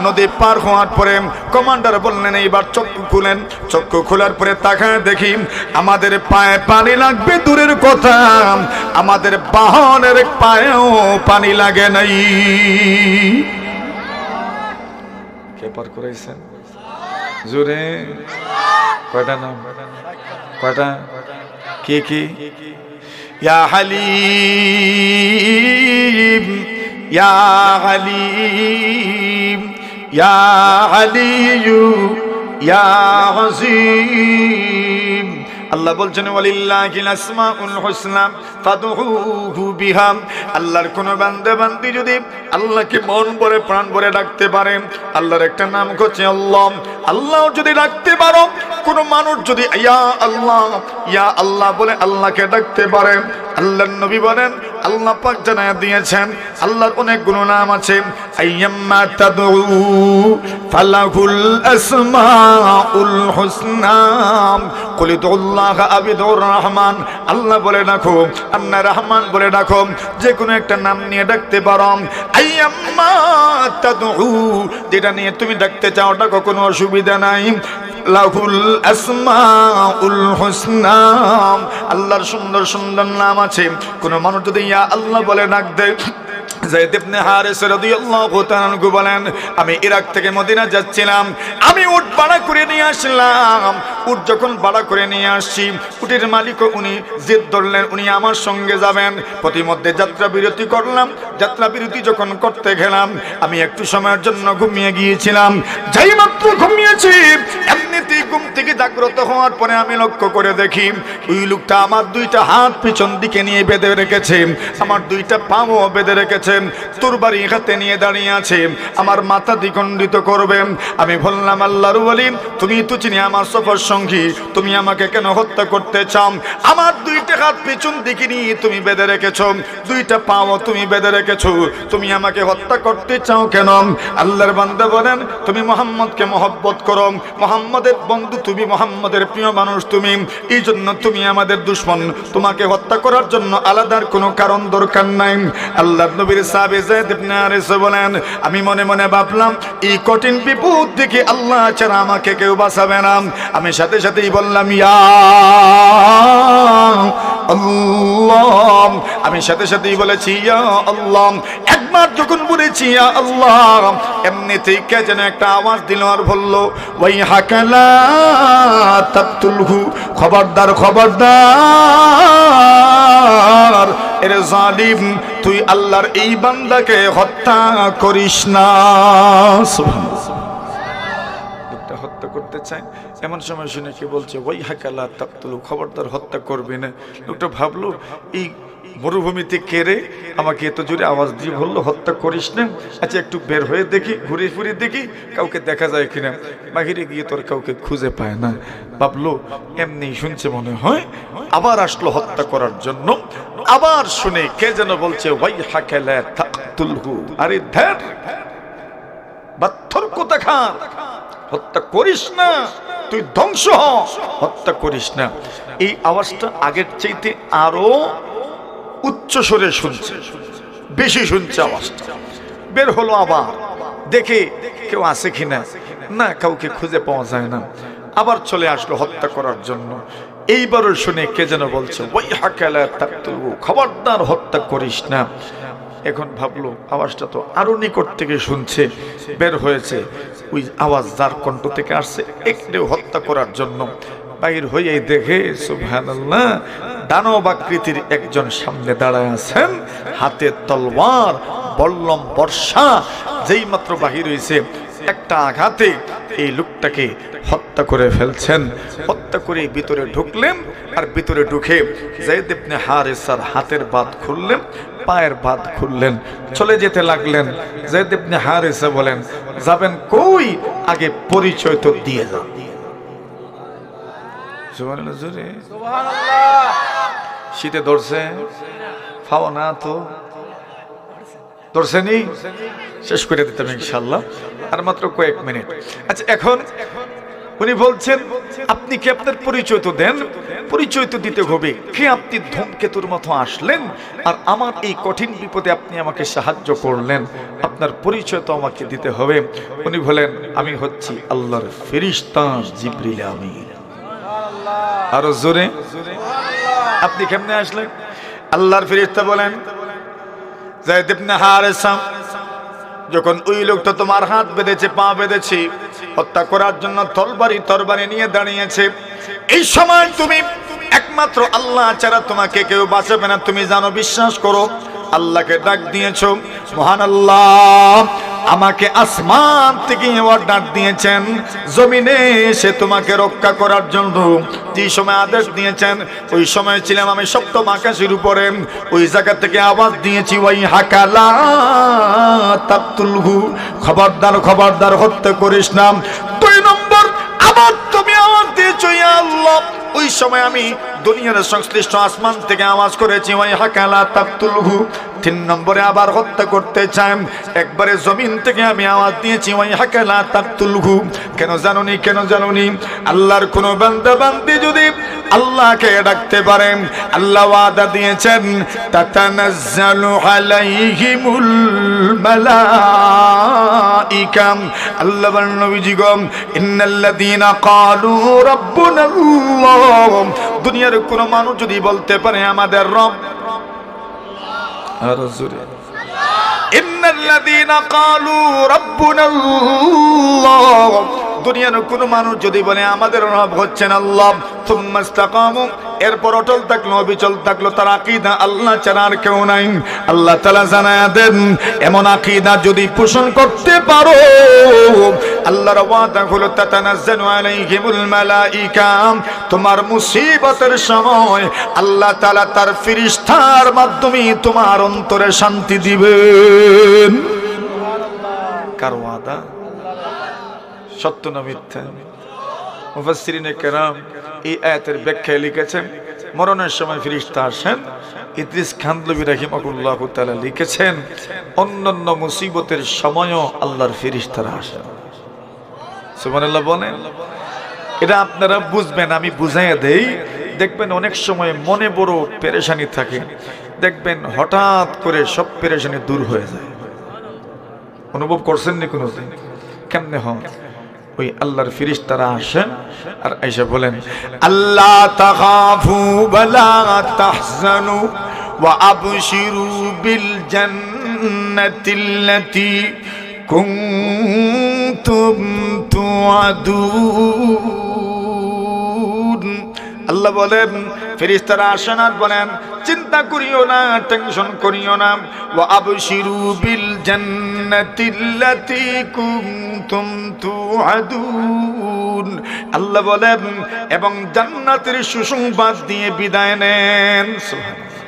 Speaker 1: নদী পার হওয়ার পরে কমান্ডার বললেন, এইবার চক্ষু খুলেন। চক্ষু খোলার পরে তাকায় দেখি আমাদের পায়ে পানি লাগবে দূরের কথা, আমাদের বাহনের পায়েও পানি লাগে নাই। কে পার করাইছেন জোরে? কয়টা নাম? কয়টা? কে কে? ইয়া হালিম, ইয়া হালিম, ইয়া আলিয়ু, ইয়া আযীম। আল্লাহ বলছেন, ওয়ালিল্লাহিল আসমাউল হুসনা ফাদউহু বিহা। আল্লাহর কোন বান্দা বান্দি যদি আল্লাহকে মন ভরে প্রাণ ভরে ডাকতে পারে, আল্লাহর একটা নাম হচ্ছে আল্লাহ। আল্লাহ যদি ডাকতে পারো, কোন মানুষ যদি ইয়া আল্লাহ বলে আল্লাহকে ডাকতে পারে, আল্লাহর নবী বলেন, আল্লাহ পাক জানায়া দিয়েছেন আল্লাহর অনেকগুলো নাম আছে। আইয়াম্মা তাদউ ফালাহুল আসমাউল হুসনা, কুল উদুল্লাহ আবিদুর রহমান। আল্লাহ বলে ডাকো, আন্না রহমান বলে ডাকো, যে কোনো একটা নাম নিয়ে ডাকতে পারো। আইয়াম্মা তাদউ, যেটা নিয়ে তুমি ডাকতে চাও ডাকো, কোনো অসুবিধা নাই। লাহুল আসমাউল হুসনা, আল্লাহর সুন্দর সুন্দর নাম আছে। কোন মানুষ যদি ইয়া আল্লাহ বলে ডাক দেয়, যায়েদ ইবনে হারিস রাদিয়াল্লাহু তাআলা আনহু বলেন, আমি ইরাক থেকে মদিনা যাচ্ছিলাম, আমি উট ভাড়া করে নিয়ে আসলাম। উট যখন ভাড়া করে নিয়ে আসছি, উটের মালিকও উনি জিদ ধরলেন উনি আমার সঙ্গে যাবেন। প্রতিমধ্যে যাত্রা বিরতি করলাম। যাত্রা বিরতি যখন করতে গেলাম, আমি একটু সময়ের জন্য ঘুমিয়ে গিয়েছিলাম। যাই মাত্র ঘুমিয়েছি, এমনিতেই ঘুম থেকে জাগ্রত হওয়ার পরে আমি লক্ষ্য করে দেখি ওই লোকটা আমার দুইটা হাত পিছন দিকে নিয়ে বেঁধে রেখেছে, আমার দুইটা পাও বেঁধে রেখেছে, তরবারি হাতে নিয়ে দাঁড়িয়ে আছে, আমার মাথা দ্বিখণ্ডিত করবে। আমি বললাম, আল্লাহর ওলি, তুমি তো চিনি আমার সফর সঙ্গী, তুমি আমাকে কেন হত্যা করতে চাও? আমার দুইটা হাত পিছন দিকে নিয়ে তুমি বেঁধে রেখেছো, দুইটা পাও তুমি বেঁধে রেখেছো, তুমি আমাকে হত্যা করতে চাও কেন? আল্লাহর বান্দা বলেন, তুমি মুহাম্মদকে মহব্বত করো, মুহাম্মদের বন্ধু তুমি, মুহাম্মদের প্রিয় মানুষ তুমি, এই জন্য তুমি আমাদের দুশমন। তোমাকে হত্যা করার জন্য আলাদার কোনো কারণ দরকার নাই। আল্লাহর নবীর সাহাবী যায়েদ ইবনে হারিস বলেন, আমি মনে মনে ভাবলাম এই কঠিন বিপদ থেকে আল্লাহ ছাড়া আমাকে কেউ বাঁচাবে না। আমি সাথে সাথেই বললাম, ইয়া আল্লাহ। আমি সাথে সাথেই বলেছি, ইয়া আল্লাহ। একবার যখন বলেছি ইয়া আল্লাহ, এমনিতেই কে যেন একটা আওয়াজ দিল আর বলল, ওই হাকালা তাকতুলহু, খবরদার খবরদার, এর জালিম, তুই আল্লাহর এই বান্দাকে হত্যা করিস না। লোকটা হত্যা করতে চায়, এমন সময় শুনে কে বলছে ওই হাকালা তাকতুলহু, খবরদার হত্যা করবি না। লোকটা ভাবলো, এই মরুভূমিতে কেড়ে আমাকে এত জোরে আওয়াজ দিয়ে বললো হত্যা করিস না, আচ্ছা একটু বের হয়ে দেখি, ঘুরে ফিরে দেখি কাউকে দেখা যায় কিনা। বাহিরে গিয়ে তোর কাউকে খুঁজে পায় না। ভাবলো এমনি শুনছে মনে হয়, আবার আসলো হত্যা করার জন্য। আবার শুনে কে যেন বলছে ওয়াই হাকালা তাকতুলহু, আরে ধ্যার বাত্তর কোথাকার, হত্যা করিস না, তুই ধ্বংস হ, হত্যা করিস না। এই আওয়াজটা আগের চাইতে আরো উচ্চ স্বরে শুনছে, বেশি শুনছে আওয়াজটা। বের হলো আবার, দেখে কেউ আছে কিনা, না কাউকে খুঁজে পাওয়া যায় না। আবার চলে আসলো হত্যা করার জন্য। এইবারও শুনে কে যেন বলছে ওই হাকালা তাকতুলহু, খবরদার হত্যা করিস না। এখন ভাবলো আওয়াজটা তো আরো নিকট থেকে শুনছে, বের হয়েছে, ওই আওয়াজ যার কণ্ঠ থেকে আসছে একটু হত্যা করার জন্য বাহির হয়ে দেখে সুবহানাল্লাহ, দানব আকৃতির একজন সামনে দাঁড়ায় আছেন, হাতে তলোয়ার, বল্লম, বর্ষা। যেই মাত্র বাহির হয়েছে একটা আঘাতে এই লোকটাকে হত্যা করে ফেলছেন। হত্যা করে ভিতরে ঢুকলেন, আর ভিতরে ঢুকে যায়েদ ইবনে হারেসার হাতের বাঁধ খুললেন, পায়ের বাঁধ খুললেন, চলে যেতে লাগলেন। যায়েদ ইবনে হারেসা বলেন, যাবেন কই? আগে পরিচয় তো দিয়ে যান। সুবহানাল্লাহ, জোরে সুবহানাল্লাহ। শীতে ধরছে ফাও না তো ধরছেনি, শেষ করে দিতাম ইনশাআল্লাহ, আর মাত্র কয়েক মিনিট। আচ্ছা, এখন উনি বলছেন আপনি কি আপনার পরিচয় তো দেন, পরিচয় তো দিতে হবে। কে আপনি? ধূমকেতুর মতো আসলেন আর আমার এই কঠিন বিপদে আপনি আমাকে সাহায্য করলেন, আপনার পরিচয় তো আমাকে দিতে হবে। উনি বলেন আমি হচ্ছি আল্লাহর ফেরেশতা জিবরিল আমিন। আরো জোরে, আপনি কেমনে আসলেন? আল্লাহর ফেরেশতা বলেন, যায়েদ ইবনে হারেসা, যখন ওই লোকটা তোমার হাত বেঁধেছে, পা বেঁধেছে, হত্যা করার জন্য তরবারি নিয়ে দাঁড়িয়েছে, এই সময় তুমি একমাত্র আল্লাহ ছাড়া তোমাকে কেউ বাঁচাবে না, তুমি জানো, বিশ্বাস করো। আল্লাহকে ডাক দিয়েছো, মহান আল্লাহ আমাকে আসমান থেকে অর্ডার দিয়েছেন জমিনে এসে তোমাকে রক্ষা করার জন্য। যে সময় আদেশ দিয়েছেন ওই সময় ছিলাম আমি সপ্তম আকাশের উপরে, ওই জায়গা থেকে আওয়াজ দিয়েছি ওই হাকালা তাকতুলহু, খবরদার খবরদার হত্যা করিস না। 2 নম্বর আবার তুমি আওয়াজ দিয়েছো ইয়া আল্লাহ, ওই সময় আমি দুনিয়ার সংশ্লিষ্ট আসমান থেকে আওয়াজ করেছি ওই হাকালা তাকতুলহু। 3 নম্বরে আবার হত্যা করতে চান, একবারে জমিন থেকে আমি আওয়াজ দিয়েছি ওই হাকালা তাকতুলহু। কেন জানুনি? কেন জানুনি? আল্লাহর কোন বান্দা বান্দি যদি আল্লাহকে ডাকতে পারেন, আল্লাহ ওয়াদা দিয়েছেন তাতানাজ্জালু আলাইহিমুল মালাইকা। আল্লাহ বলেন নবীজি গো, ইন্নাল্লাযীনা ক্বালু রাব্বুনাল্লাহ, দুনিয়ার কোন মানুষ যদি বলতে পারে আমাদের রব, আর জোরে, ইন্নাল্লাযীনা ক্বালু রাব্বুনাল্লাহ, দুনিয়ার কোন মানুষ যদি বলে আমাদের রব হচ্ছেন আল্লাহ, সুম্মা ইসতাকামু, এরপর অটল থাকলো, অবিচল থাকলো, তার আকীদা আল্লাহ ছাড়া আর কেউ নাই, আল্লাহ তাআলা জানায়া দেন এমন আকীদা যদি পোষণ করতে পারো, আল্লাহর ওয়াদা হলো তাতানাজ্জালু আলাইহিমুল মালাইকা, তোমার মুসিবতের সময় আল্লাহ তাআলা তার ফেরেশতার মাধ্যমে তোমার অন্তরে শান্তি দিবেন। কার ওয়াদা? সত্য না মিথ্যা? মুফাসসিরিনে কেরাম এই আয়াতের ব্যাখ্যায় লিখেছেন, মরণের সময় ফেরেশতা আসেন। ইদ্রিস খানদলবী রাহিমাহুল্লাহু তাআলা লিখেছেন অন্যান্য মুসিবতের সময়ও আল্লাহর ফেরেশতারা আসেন। সুবহানাল্লাহ বলেন। এটা আপনারা বুঝবেন, আমি বুঝাইয়া দেই। দেখবেন অনেক সময় মনে বড় পেরেশানি থাকে, দেখবেন হঠাৎ করে সব পেরেশানি দূর হয়ে যায়। অনুভব করছেন নি কোনোদিন? কেমনে হয়? ওই আল্লাহর ফেরেশতারা আসেন আর আয়েশা বলেন, আল্লাহ তাখাফু ওয়ালা তাহজানু ওয়া আবশিরু বিল জান্নাতিল্লাতী কুনতুম তুআদুন। আল্লাহ বলেন, ফেরেশতারা আসেন আর বলেন, চিন্তা করিও না, টেনশন করিও না, ওয়া আবশিরু বিল জান্নাতিল্লাতী কুনতুম তুআদুন। আল্লাহ বলেন এবং জান্নাতের সুসংবাদ দিয়ে বিদায় নেন। সুবহানাল্লাহ।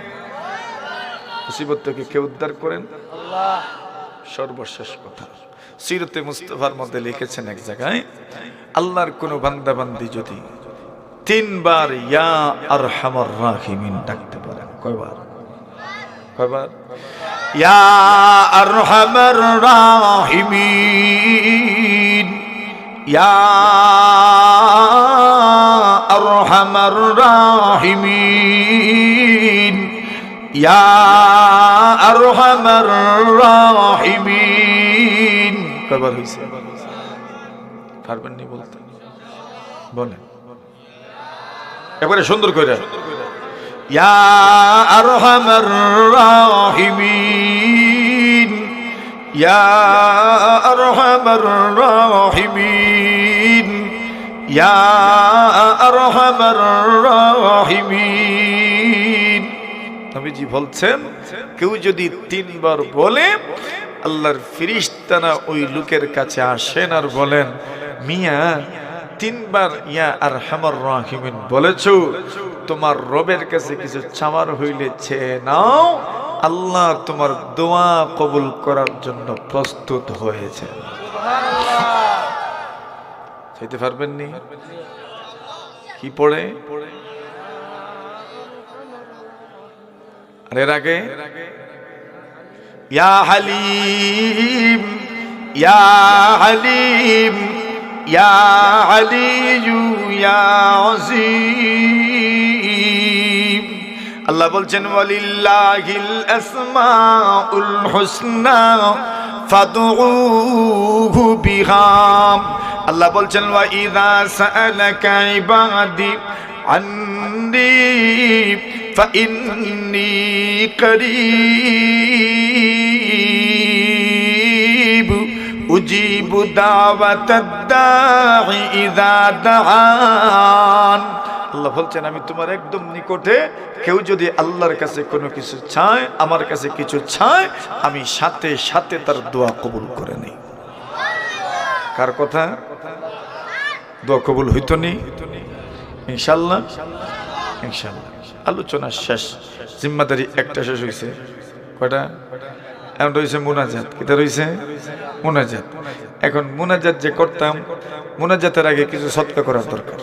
Speaker 1: মুসিবত থেকে কে উদ্ধার করেন? আল্লাহ। সর্বশেষ কথা সিরাতে মুস্তাফার মধ্যে লিখেছেন এক জায়গায়, আল্লাহর কোন বান্দা বান্দি যদি 3 বার ইয়া আরহামার রাহিমিন ডাকতে পারেন, কয়বার? কয়বার? ইয়া আরহামার রাহিমিন, ইয়া আরহামার রাহিমিন, ইয়া আরহামার রাহিমিন। কয়বার হইছে? পারবেন নি বলতে? বলেন। একবারে সুন্দর করে ইয়া আরহামার রাহিমিন, ইয়া আরহামার রাহিমিন, ইয়া আরহামার রাহিমিন। নবীজি বলছেন কেউ যদি 3 বার বলে আল্লাহর ফেরেশতারা ওই লোকের কাছে আসেন আর বলেন, মিয়া 3 বার ইয়া আরহামার রাহিমিন বলেছো, তোমার রবের কাছে কিছু চাওয়ার হইলে চেয়ে নাও, আল্লাহ তোমার দোয়া কবুল করার জন্য প্রস্তুত হয়েছে। চাইতে পারবেন নি? কি পড়ে? আর এর আগে ইয়া হালিম, ইয়া হালিম, ইয়া আলিয়ু, ইয়া আযীম। আল্লাহ বলছেন ওয়ালিল্লাহিল আসমাউল হুসনা ফাদউহু বিহা। আল্লাহ বলছেন ওয়া ইযা সাআলাকা ইবাদি আন্নী ফাইন্নী করিব উজিবু দাওয়াতাদ দাঈ ইযা দাআন। আল্লাহ বলছেন আমি তোমার একদম নিকটে, কেউ যদি আল্লাহর কাছে কোনো কিছু চায়, আমার কাছে কিছু চায়, আমি সাথে সাথে তার দোয়া কবুল করে নেই। কার কথা? দোয়া কবুল হইতো নি ইনশাআল্লাহ। ইনশাআল্লাহ আলোচনা শেষ, জিম্মাদারি একটা শেষ হয়েছে। কয়টা? এখন রয়েছে মুনাজাত। কিটা রয়েছে? মুনাজাত। এখন মুনাজাত যে করতাম, মুনাজাতের আগে কিছু সদকা করার দরকার।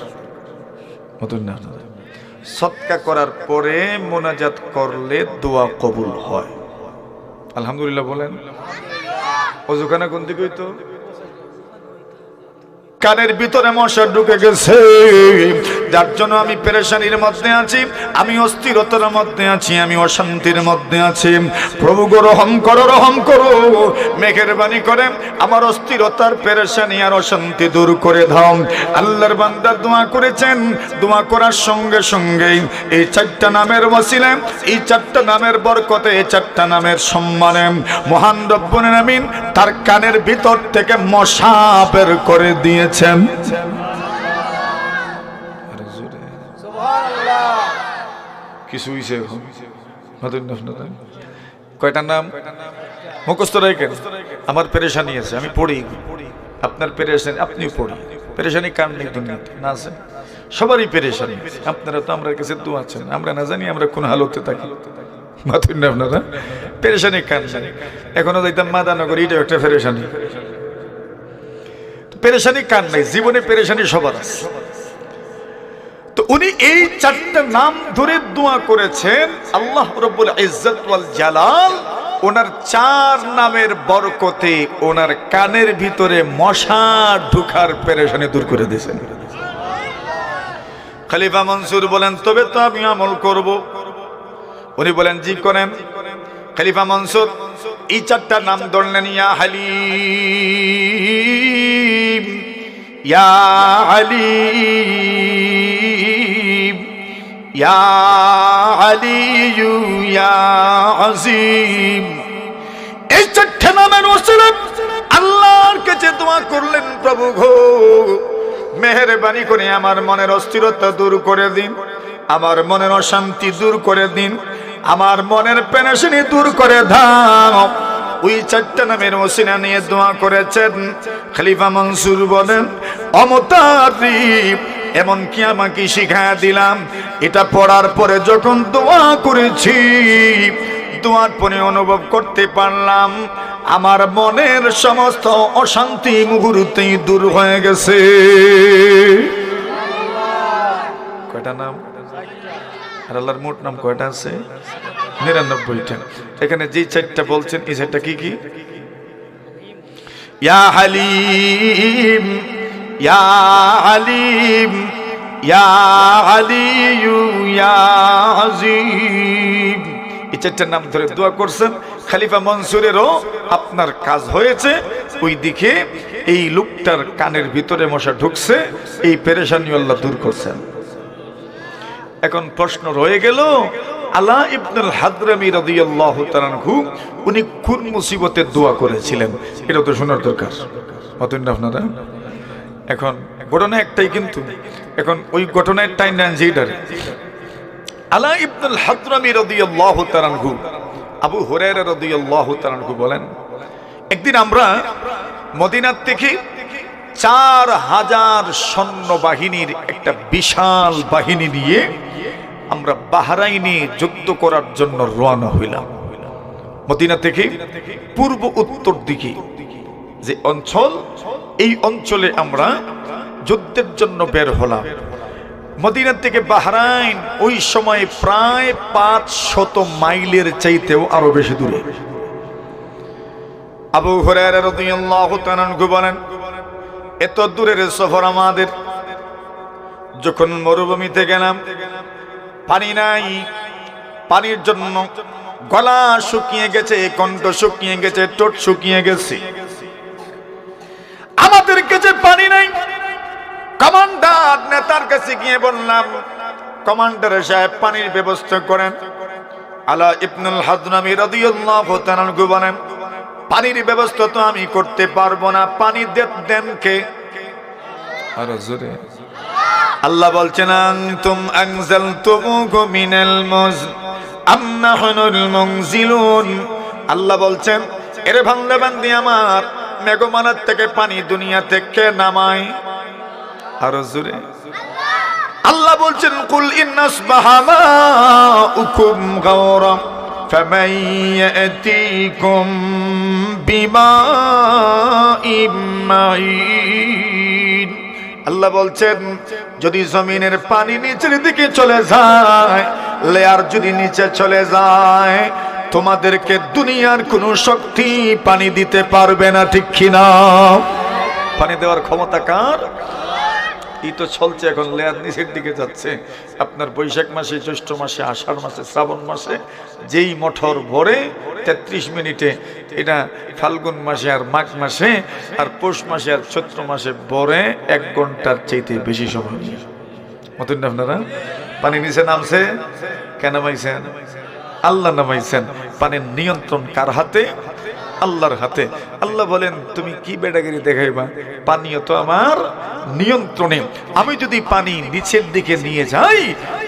Speaker 1: মতন না, সদকা করার পরে মুনাজাত করলে দোয়া কবুল হয়। আলহামদুলিল্লাহ বলেন। ওযুখানা কোন দিকে হইতো? কানের ভিতরে মশা ঢুকে গেছে, যার জন্য আমি পেরেশানির মধ্যে আছি, আমি অস্থিরতার মধ্যে আছি, আমি অশান্তির মধ্যে আছি। প্রভু গো রহম করো, রহম করো, মেহেরবানি করে আমার অস্থিরতার পেরেশানি আর অশান্তি দূর করে দাও। আল্লাহর বান্দা দোয়া করেছেন, দোয়া করার সঙ্গে সঙ্গে এই 4টা নামের ওসিলায়, এই 4টা নামের বরকতে, এই 4টা নামের সম্মানে মহান রব্বুল আমিন তার কানের ভিতর থেকে মশা বের করে দিয়ে কয়টা নাম মুখস্থ রাখেন। আমার পেরেশানি আছে, আমি পড়ি, আপনার পেরেশানি আপনিও পড়ি। পেরেশানি কার নেই দুনিয়াতে? না আছে, সবারই পেরেশানি। আপনারা তো আমার কাছে দোয়া আছেন, আমরা না জানি আমরা কোন হালতে থাকি। আপনারা পেরেশানি কার নেই? এখনো যাইতাম মাদানগর, এটা একটা পেরেশানি। পেরেশানি কার নাই? জীবনে পেরেশানি সবার আছে। তো উনি এই 4টা নাম ধরে দোয়া করেছেন, আল্লাহ রাব্বুল ইজ্জত ওয়াল জালাল ওনার 4 নামের বরকতে ওনার কানের ভিতরে মশা ঢুকার পেরেশানি দূর করে দিয়েছেন। খলিফা মনসুর বলেন তবে তো আমি আমল করব। উনি বলেন জি করেন। খলিফা মনসুর এই 4টা নাম ধরলেন, ইয়া হালিম, ইয়া আলিম, ইয়া আলিয়ু, ইয়া আযীম। এই 4টা নামের ওসিলায় আল্লাহর কাছে দোয়া করলেন, প্রভু গো মেহেরবানি করে আমার মনের অস্থিরতা দূর করে দিন, আমার মনের অশান্তি দূর করে দিন, আমার মনের পেরেশানি দূর করে দাও। ওই 4টা নামের ওসিলা নিয়ে দোয়া করেছেন। খলিফা মনসুর বলেন অমতারিফ, এমনকি আমাকে শিখায়া দিলাম, এটা পড়ার পরে যখন দোয়া করেছি, দোয়ার পরে অনুভব করতে পারলাম আমার মনের সমস্ত অশান্তি মুহূর্তেই দূর হয়ে গেছে। কয়টা নাম? আর আল্লাহর মোট নাম কয়টা আছে? 99টা। এখানে যে 4টা বলছেন, এই 4টা কি কি? ইয়া হালিম, ইয়া আলিম, ইয়া আলিয়ু, ইয়া আযীম। এই 4টার নাম ধরে দোয়া করছেন। খলিফা মনসুরেরও আপনার কাজ হয়েছে। ওই দিকে এই লোকটার কানের ভিতরে মশা ঢুকছে, এই পেরেশানি আল্লাহ দূর করছেন। এখন প্রশ্ন রয়ে গেল, আলা ইবনুল হাদরামী রাদিয়াল্লাহু তাআলা আনহু উনি কোন মুসিবতে দোয়া করেছিলেন, এটা তো শোনার দরকার। মতন না আপনারা? এখন ঘটনা একটাই, কিন্তু এখন ওই ঘটনার টাইম নেন যেটার। আলা ইবনুল হাদরামী রাদিয়াল্লাহু তাআলা আনহু, আবু হুরায়রা রাদিয়াল্লাহু তাআলা আনহু বলেন, একদিন আমরা মদিনার থেকে 4000 সৈন্যবাহিনীর একটা বিশাল বাহিনী নিয়ে আমরা বাহরাইনে যুদ্ধ করার জন্য রওনা হইলাম। মদিনা থেকে পূর্ব উত্তর দিকে যে অঞ্চল, এই অঞ্চলে আমরা যুদ্ধের জন্য বের হলাম। মদিনা থেকে বাহরাইন ওই সময় প্রায় 500 মাইলের চাইতেও আরো বেশি দূরে। আবু হুরায়রা রাদিয়াল্লাহু তাআলা আনহু বলেন, এত দূরের সফর আমাদের। যখন মরুভূমিতে গেলাম, পানি নাই, পানির জন্য গলা শুকিয়ে গেছে, কণ্ঠ শুকিয়ে গেছে, ঠোঁট শুকিয়ে গেছে। আমাদের কাছে পানি নাই। কমান্ডার নেতার কাছে গিয়ে বললাম, কমান্ডার সাহেব পানির ব্যবস্থা করেন। আলা ইবনুল হাদরামী রাদিয়াল্লাহু তাআলা আনহু বলেন, পানির ব্যবস্থা তো আমি করতে পারবো না, পানি দেন কে? আর জোরে আল্লাহ বলছেন, আনতুম আনজালতুমুহু মিনাল মুজনি আম নাহনুল মুনজিলুন। আল্লাহ বলছেন, এরে বান্দা বান্দি আমার, মেঘমালার থেকে পানি দুনিয়া থেকে নামায়। আর জোরে আল্লাহ বলছেন, কুল ইন্নাসবাহা মাউকুম গাওরা ফামান ইয়াতিকুম বিমাইম মাইন। আল্লাহ বলছেন, যদি জমিনের পানি নিচের দিকে চলে যায়, লেয়ার যদি নিচে চলে যায়, তোমাদেরকে দুনিয়ার কোন শক্তি পানি দিতে পারবে না, ঠিক কিনা? পানি দেওয়ার ক্ষমতা কার? এই তো চলছে এখন, লেয়ার নিচের দিকে যাচ্ছে। আপনার বৈশাখ মাসে, জ্যৈষ্ঠ মাসে, আষাঢ় মাসে, শ্রাবণ মাসে যেই মোটর ভরে 33 মিনিটে, এটা ফাল্গুন মাসে আর মাঘ মাসে আর পৌষ মাসে আর চৈত্র মাসে ভরে 1 ঘন্টার চাইতে বেশি সময়। মতন না আপনারা? পানি নিচে নামছে, কেন নামাইছেন? আল্লাহ নামাইছেন। পানির নিয়ন্ত্রণ কার হাতে? আল্লাহর হাতে। আল্লাহ বলেন, তুমি কি বেড়াগিরি দেখাইবা? পানিও তো আমার নিয়ন্ত্রণে। আমি যদি পানি নিচের দিকে নিয়ে যাই,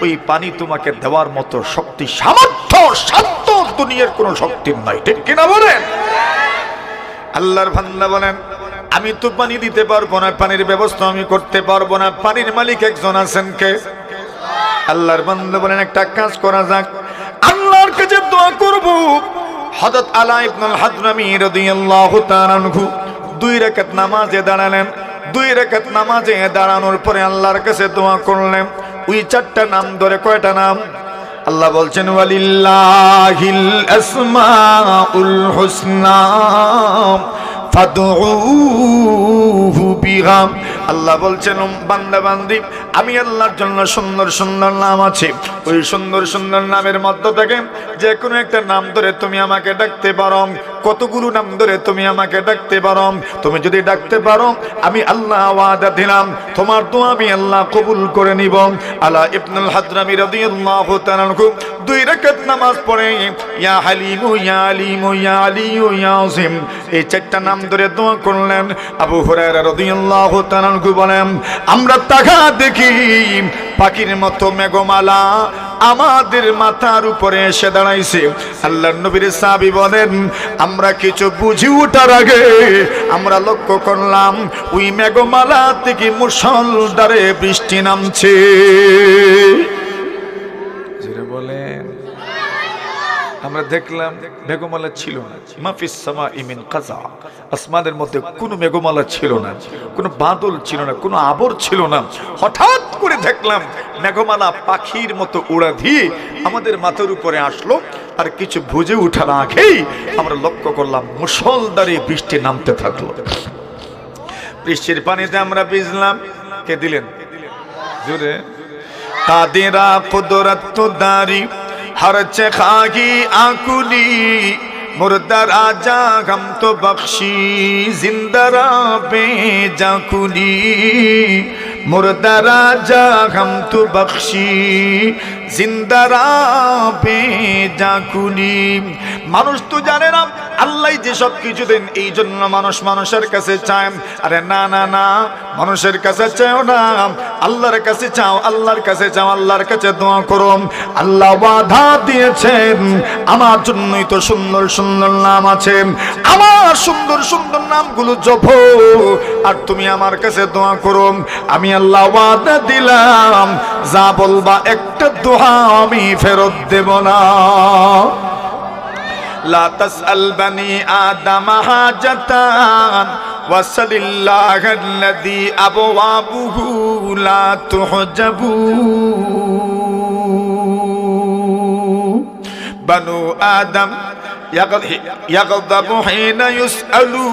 Speaker 1: ওই পানি তোমাকে দেওয়ার মতো শক্তি, সামর্থ্য, সাধ্য দুনিয়ার কোন শক্তি নাই, ঠিক কিনা বলেন? আল্লাহর বান্দা বলেন, আমি তো পানি দিতে পারবো না, পানির ব্যবস্থা আমি করতে পারবো না। পানির মালিক একজন আছেন, কে? আল্লাহর বান্দা বলেন, একটা কাজ করা যাক, আল্লাহর কাছে দোয়া করব। হযরত আলা ইবনুল হাদরামী রাদিয়াল্লাহু তাআলা আনহু 2 রাকাত নামাজে দাঁড়ালেন। 2 রাকাত নামাজে দাঁড়ানোর পরে আল্লাহর কাছে দোয়া করলেন। ওই 4টা নাম ধরে, কয়টা নাম? আল্লাহ বলছেন, ওয়ালিল্লাহিল আসমাউল হুসনা ফাদউহু বিহা। আল্লাহ বলছেন, বান্দা বান্দি, আমি আল্লাহর জন্য সুন্দর সুন্দর নাম আছে, ওই সুন্দর সুন্দর নামের মধ্য থেকে যে কোনো একটা নাম ধরে তুমি আমাকে ডাকতে পারো। কতগুলো নাম ধরে তুমি আমাকে ডাকতে পারো। তুমি যদি ডাকতে পারো, আমি আল্লাহ ওয়াদা দিলাম, তোমার দোয়া আমি আল্লাহ কবুল করে নিব। আলা ইবনুল হাদরামী রাদিয়াল্লাহু তাআলা আনহু 2 রাকাত নামাজ পড়ে ইয়া হালিমু ইয়া আলিমু ইয়া আলিয়ু ইয়া আযীম, এই 4টা নাম ধরে দোয়া করলেন। আবু হুরায়রা রাদিয়াল্লাহু তাআলা আনহু বলেন, আমরা তাকা দেখি পাখির মতো মেঘমালা আমাদের মাথার উপরে এসে দাঁড়াইছে। আল্লাহর নবীর সাহাবী বলেন, আমরা কিছু বুঝি ওঠার আগে আমরা লক্ষ্য করলাম ওই মেঘমালা থেকে মুষলধারে বৃষ্টি নামছে। জোরে বলেন। আমরা দেখলাম মেঘমালা ছিল না, মাফিস সামাই মিন কাযা, আসমানের মধ্যে কোনো মেঘমালা ছিল না, কোনো বাদল ছিল না, কোনো আবর ছিল না। হঠাৎ করে দেখলাম মেঘমালা পাখির মতো উড়া দিয়ে আমাদের মাথার উপরে আসলো। আর কিছু বুঝে ওঠার আগেই আমরা লক্ষ্য করলাম মুষলধারে বৃষ্টি নামতে থাকলো। বৃষ্টির পানিতে আমরা ভিজলাম। কে দিলেন? জোরে। কাদেরা কুদরত দারি हर खागी आकुली मुर्दा राजा हम तो बख्शी जिंदा बे जाकुली মুরদারা যা হাম তু বখশি জিন্দারা বেজা কুনি। মানুষ তো জানে না আল্লাহ যে সব কিছু দেন, এই জন্য মানুষ মানুষের কাছে চায়। আরে না না না, মানুষের কাছে চাও না, আল্লাহর কাছে চাও, আল্লাহর কাছে চাও, আল্লাহর কাছে দোয়া করো। আল্লাহ ওয়াদা দিয়েছেন, আমার জন্যই তো সুন্দর সুন্দর নাম আছে, আমার সুন্দর সুন্দর নামগুলো জপো আর তুমি আমার কাছে দোয়া করো। আমি আল্লাহ ওয়াদা দিলাম, যা বলবা একটা দোয়া আমি ফেরত দেব না। লা তাসআল বানি আদম হাজাতান ওয়াসালিল্লাহাল্লাযী আবওয়াবুহু লা তুহজাবু। বানু আদম ইয়াগদাবু হিনা ইউসআলু।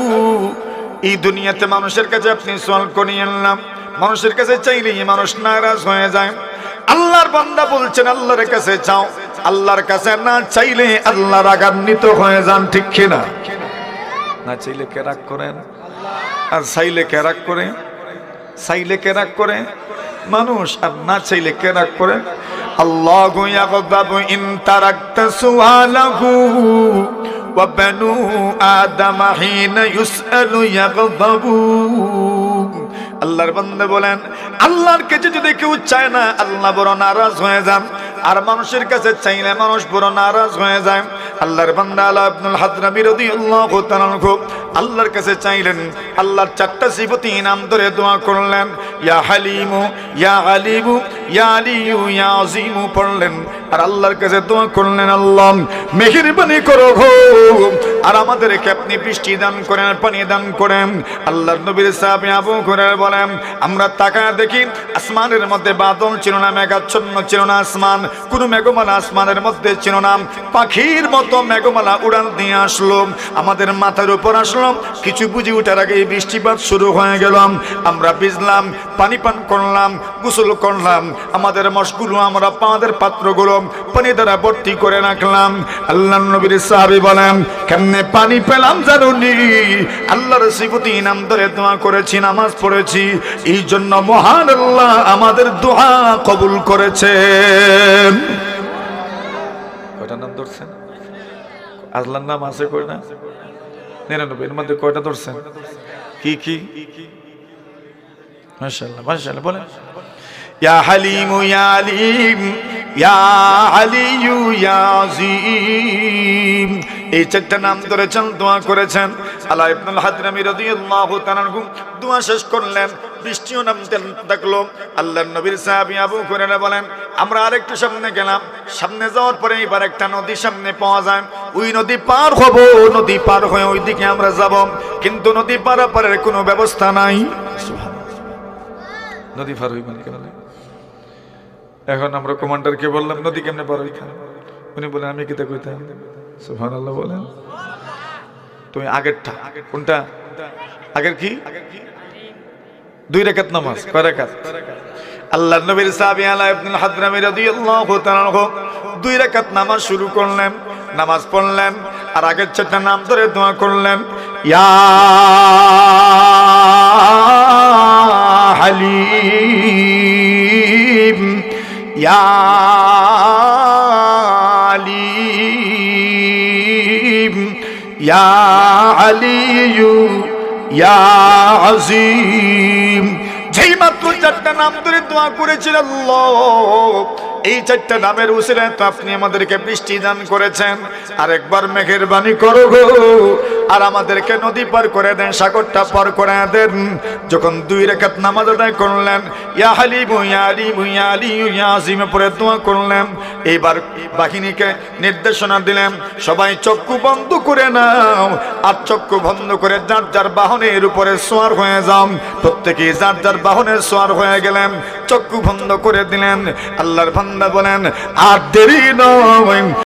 Speaker 1: এই দুনিয়াতে মানুষের কাছে আপনি সওয়াল করিয়েন না, মানুষের কাছে চাইলেই মানুষ নারাজ হয়ে যায়। আল্লাহর বান্দা বলছেন আল্লাহর কাছে চাও, আল্লাহর কাছে না চাইলে আল্লাহ রাগান্বিত হয়ে যান, ঠিক কিনা? না চাইলে কে রাগ করেন, আর চাইলে কে রাগ করে? চাইলে কে রাগ করে? মানুষ। আর না চাইলে কে রাগ করে? আল্লাহু ইয়াগদাবু ইন তারাকতা সুআলাহু ওয়া বানু আদম হিনা ইউসআলু ইয়াগদাবু। আল্লাহর বান্দা বলেন, আল্লাহর কাছে যদি কেউ চায় না আল্লাহ বড় নারাজ হয়ে যান, আর মানুষের কাছে চাইলে মানুষ বড় নারাজ হয়ে যায়। আল্লাহর বান্দা আলা ইবনুল হাদরামী রাদিয়াল্লাহু তাআলা আনহু আল্লাহর কাছে চাইলেন, আল্লাহর চারটা সিফাতি নাম ধরে দোয়া করলেন। ইয়া হালিমু, ইয়া আলিমু, ইয়া আলিয়ু, ইয়া আযীমু পড়লেন, আর আল্লাহর কাছে দোয়া করলেন, আল্লাহ মেহেরবানি করো গো, আর আমাদেরকে আপনি বৃষ্টি দান করেন, পানি দান করেন। আল্লাহর নবীর সাহাবী আবু হুরায়রা বলেন, আমরা তাকায় দেখি আসমানের মধ্যে বাদল ছিল না, মেঘাচ্ছন্ন ছিল না আসমান, কোনো মেঘমালা আসমানের মধ্যে ছিল না। পাখির মতো মেঘমালা উড়ান দিয়ে আসলো, আমাদের মাথার উপর আসলো। কিছু বুঝি উঠার আগে বৃষ্টিপাত শুরু হয়ে গেল, আমরা ভিজলাম, পানি পান করলাম, গোসল করলাম, আমাদের মশগুলো, আমরা আমাদের পাত্রগুলো পানি দ্বারা ভর্তি করে রাখলাম। আল্লাহর নবীর সাহাবী বলেন, কেমনে পানি পেলাম জানুনি? আল্লাহর সিফাতি নাম ধরে দোয়া করেছি, নামাজ পড়েছি, এই জন্য মহান আল্লাহ আমাদের দোয়া কবুল করেছেন। কয়টা নাম ধরছেন? আল্লাহর নাম আছে কয়টা? 99 এর মধ্যে কয়টা ধরছেন? কি কি? মাশাআল্লাহ মাশাআল্লাহ বলেন। ইয়া হালিমু, ইয়া আলিম, ইয়া আলিয়ু, ইয়া আযীম, এই চারটা নাম ধরেছেন, দোয়া করেছেন। আলা ইবনুল হাদরামী রাদিয়াল্লাহু তাআলা আনহু দোয়া শেষ করলেন, বৃষ্টিও নামতে থাকলো। আল্লাহর নবীর সাহাবী আবু হুরায়রা বলেন, আমরা আরেকটু সামনে গেলাম, সামনে যাওয়ার পরে এবার একটা নদী সামনে পাওয়া যায়, ওই নদী পার হব, নদী পার হয়ে ওই দিকে আমরা যাব, কিন্তু নদী পারাপারের কোনো ব্যবস্থা নাই। নদী পার হইবেন কেন? এখন আমরা কমান্ডারকে বললাম, নদী কেমনে পার হইতাম? উনি বলেন, আমি কিতা কইতাম? সুবহানাল্লাহ বলেন। তুমি আগেরটা কোনটা? আগের কি? 2 রাকাত নামাজ। কয় রাকাত? আল্লাহর নবীর সাহাবী আলা ইবনুল হাদরামী রাদিয়াল্লাহু তাআলা আনহু 2 রাকাত নামাজ শুরু করলেন, নামাজ পড়লেন, আর আগের চারটা নাম ধরে দোয়া করলেন। ইয়া হালিম, ইয়া আলিম, ইয়া আলিয়ু, ইয়া আযীম। যেই মাত্র চারটা নাম ধরে দোয়া করেছিল আল্লাহ, এই চারটা নামের উসিলায় তো আপনি আমাদেরকে বৃষ্টি দান করেছেন, আর একবার মেহেরবানি করো গো, আর আমাদেরকে নদী পার করে দেন, সাগরটা পার করে দেন। যখন 2 রাকাত নামাজ আদায় করলেন, ইয়া হালিমু, ইয়া আলিমু, ইয়া আলিয়ু, ইয়া আযীম পড়ে দোয়া করলেন। এইবার বাহিনীকে নির্দেশনা দিলেন, সবাই চক্ষু বন্ধ করে নাও, আর চক্ষু বন্ধ করে যার যার বাহনের উপরে সওয়ার হয়ে যাও। প্রত্যেকেই যার যার বাহনের সওয়ার হয়ে গেলেন, চক্ষু বন্ধ করে দিলেন। আল্লাহর বান্দা বলেন, আর দেরি নয়,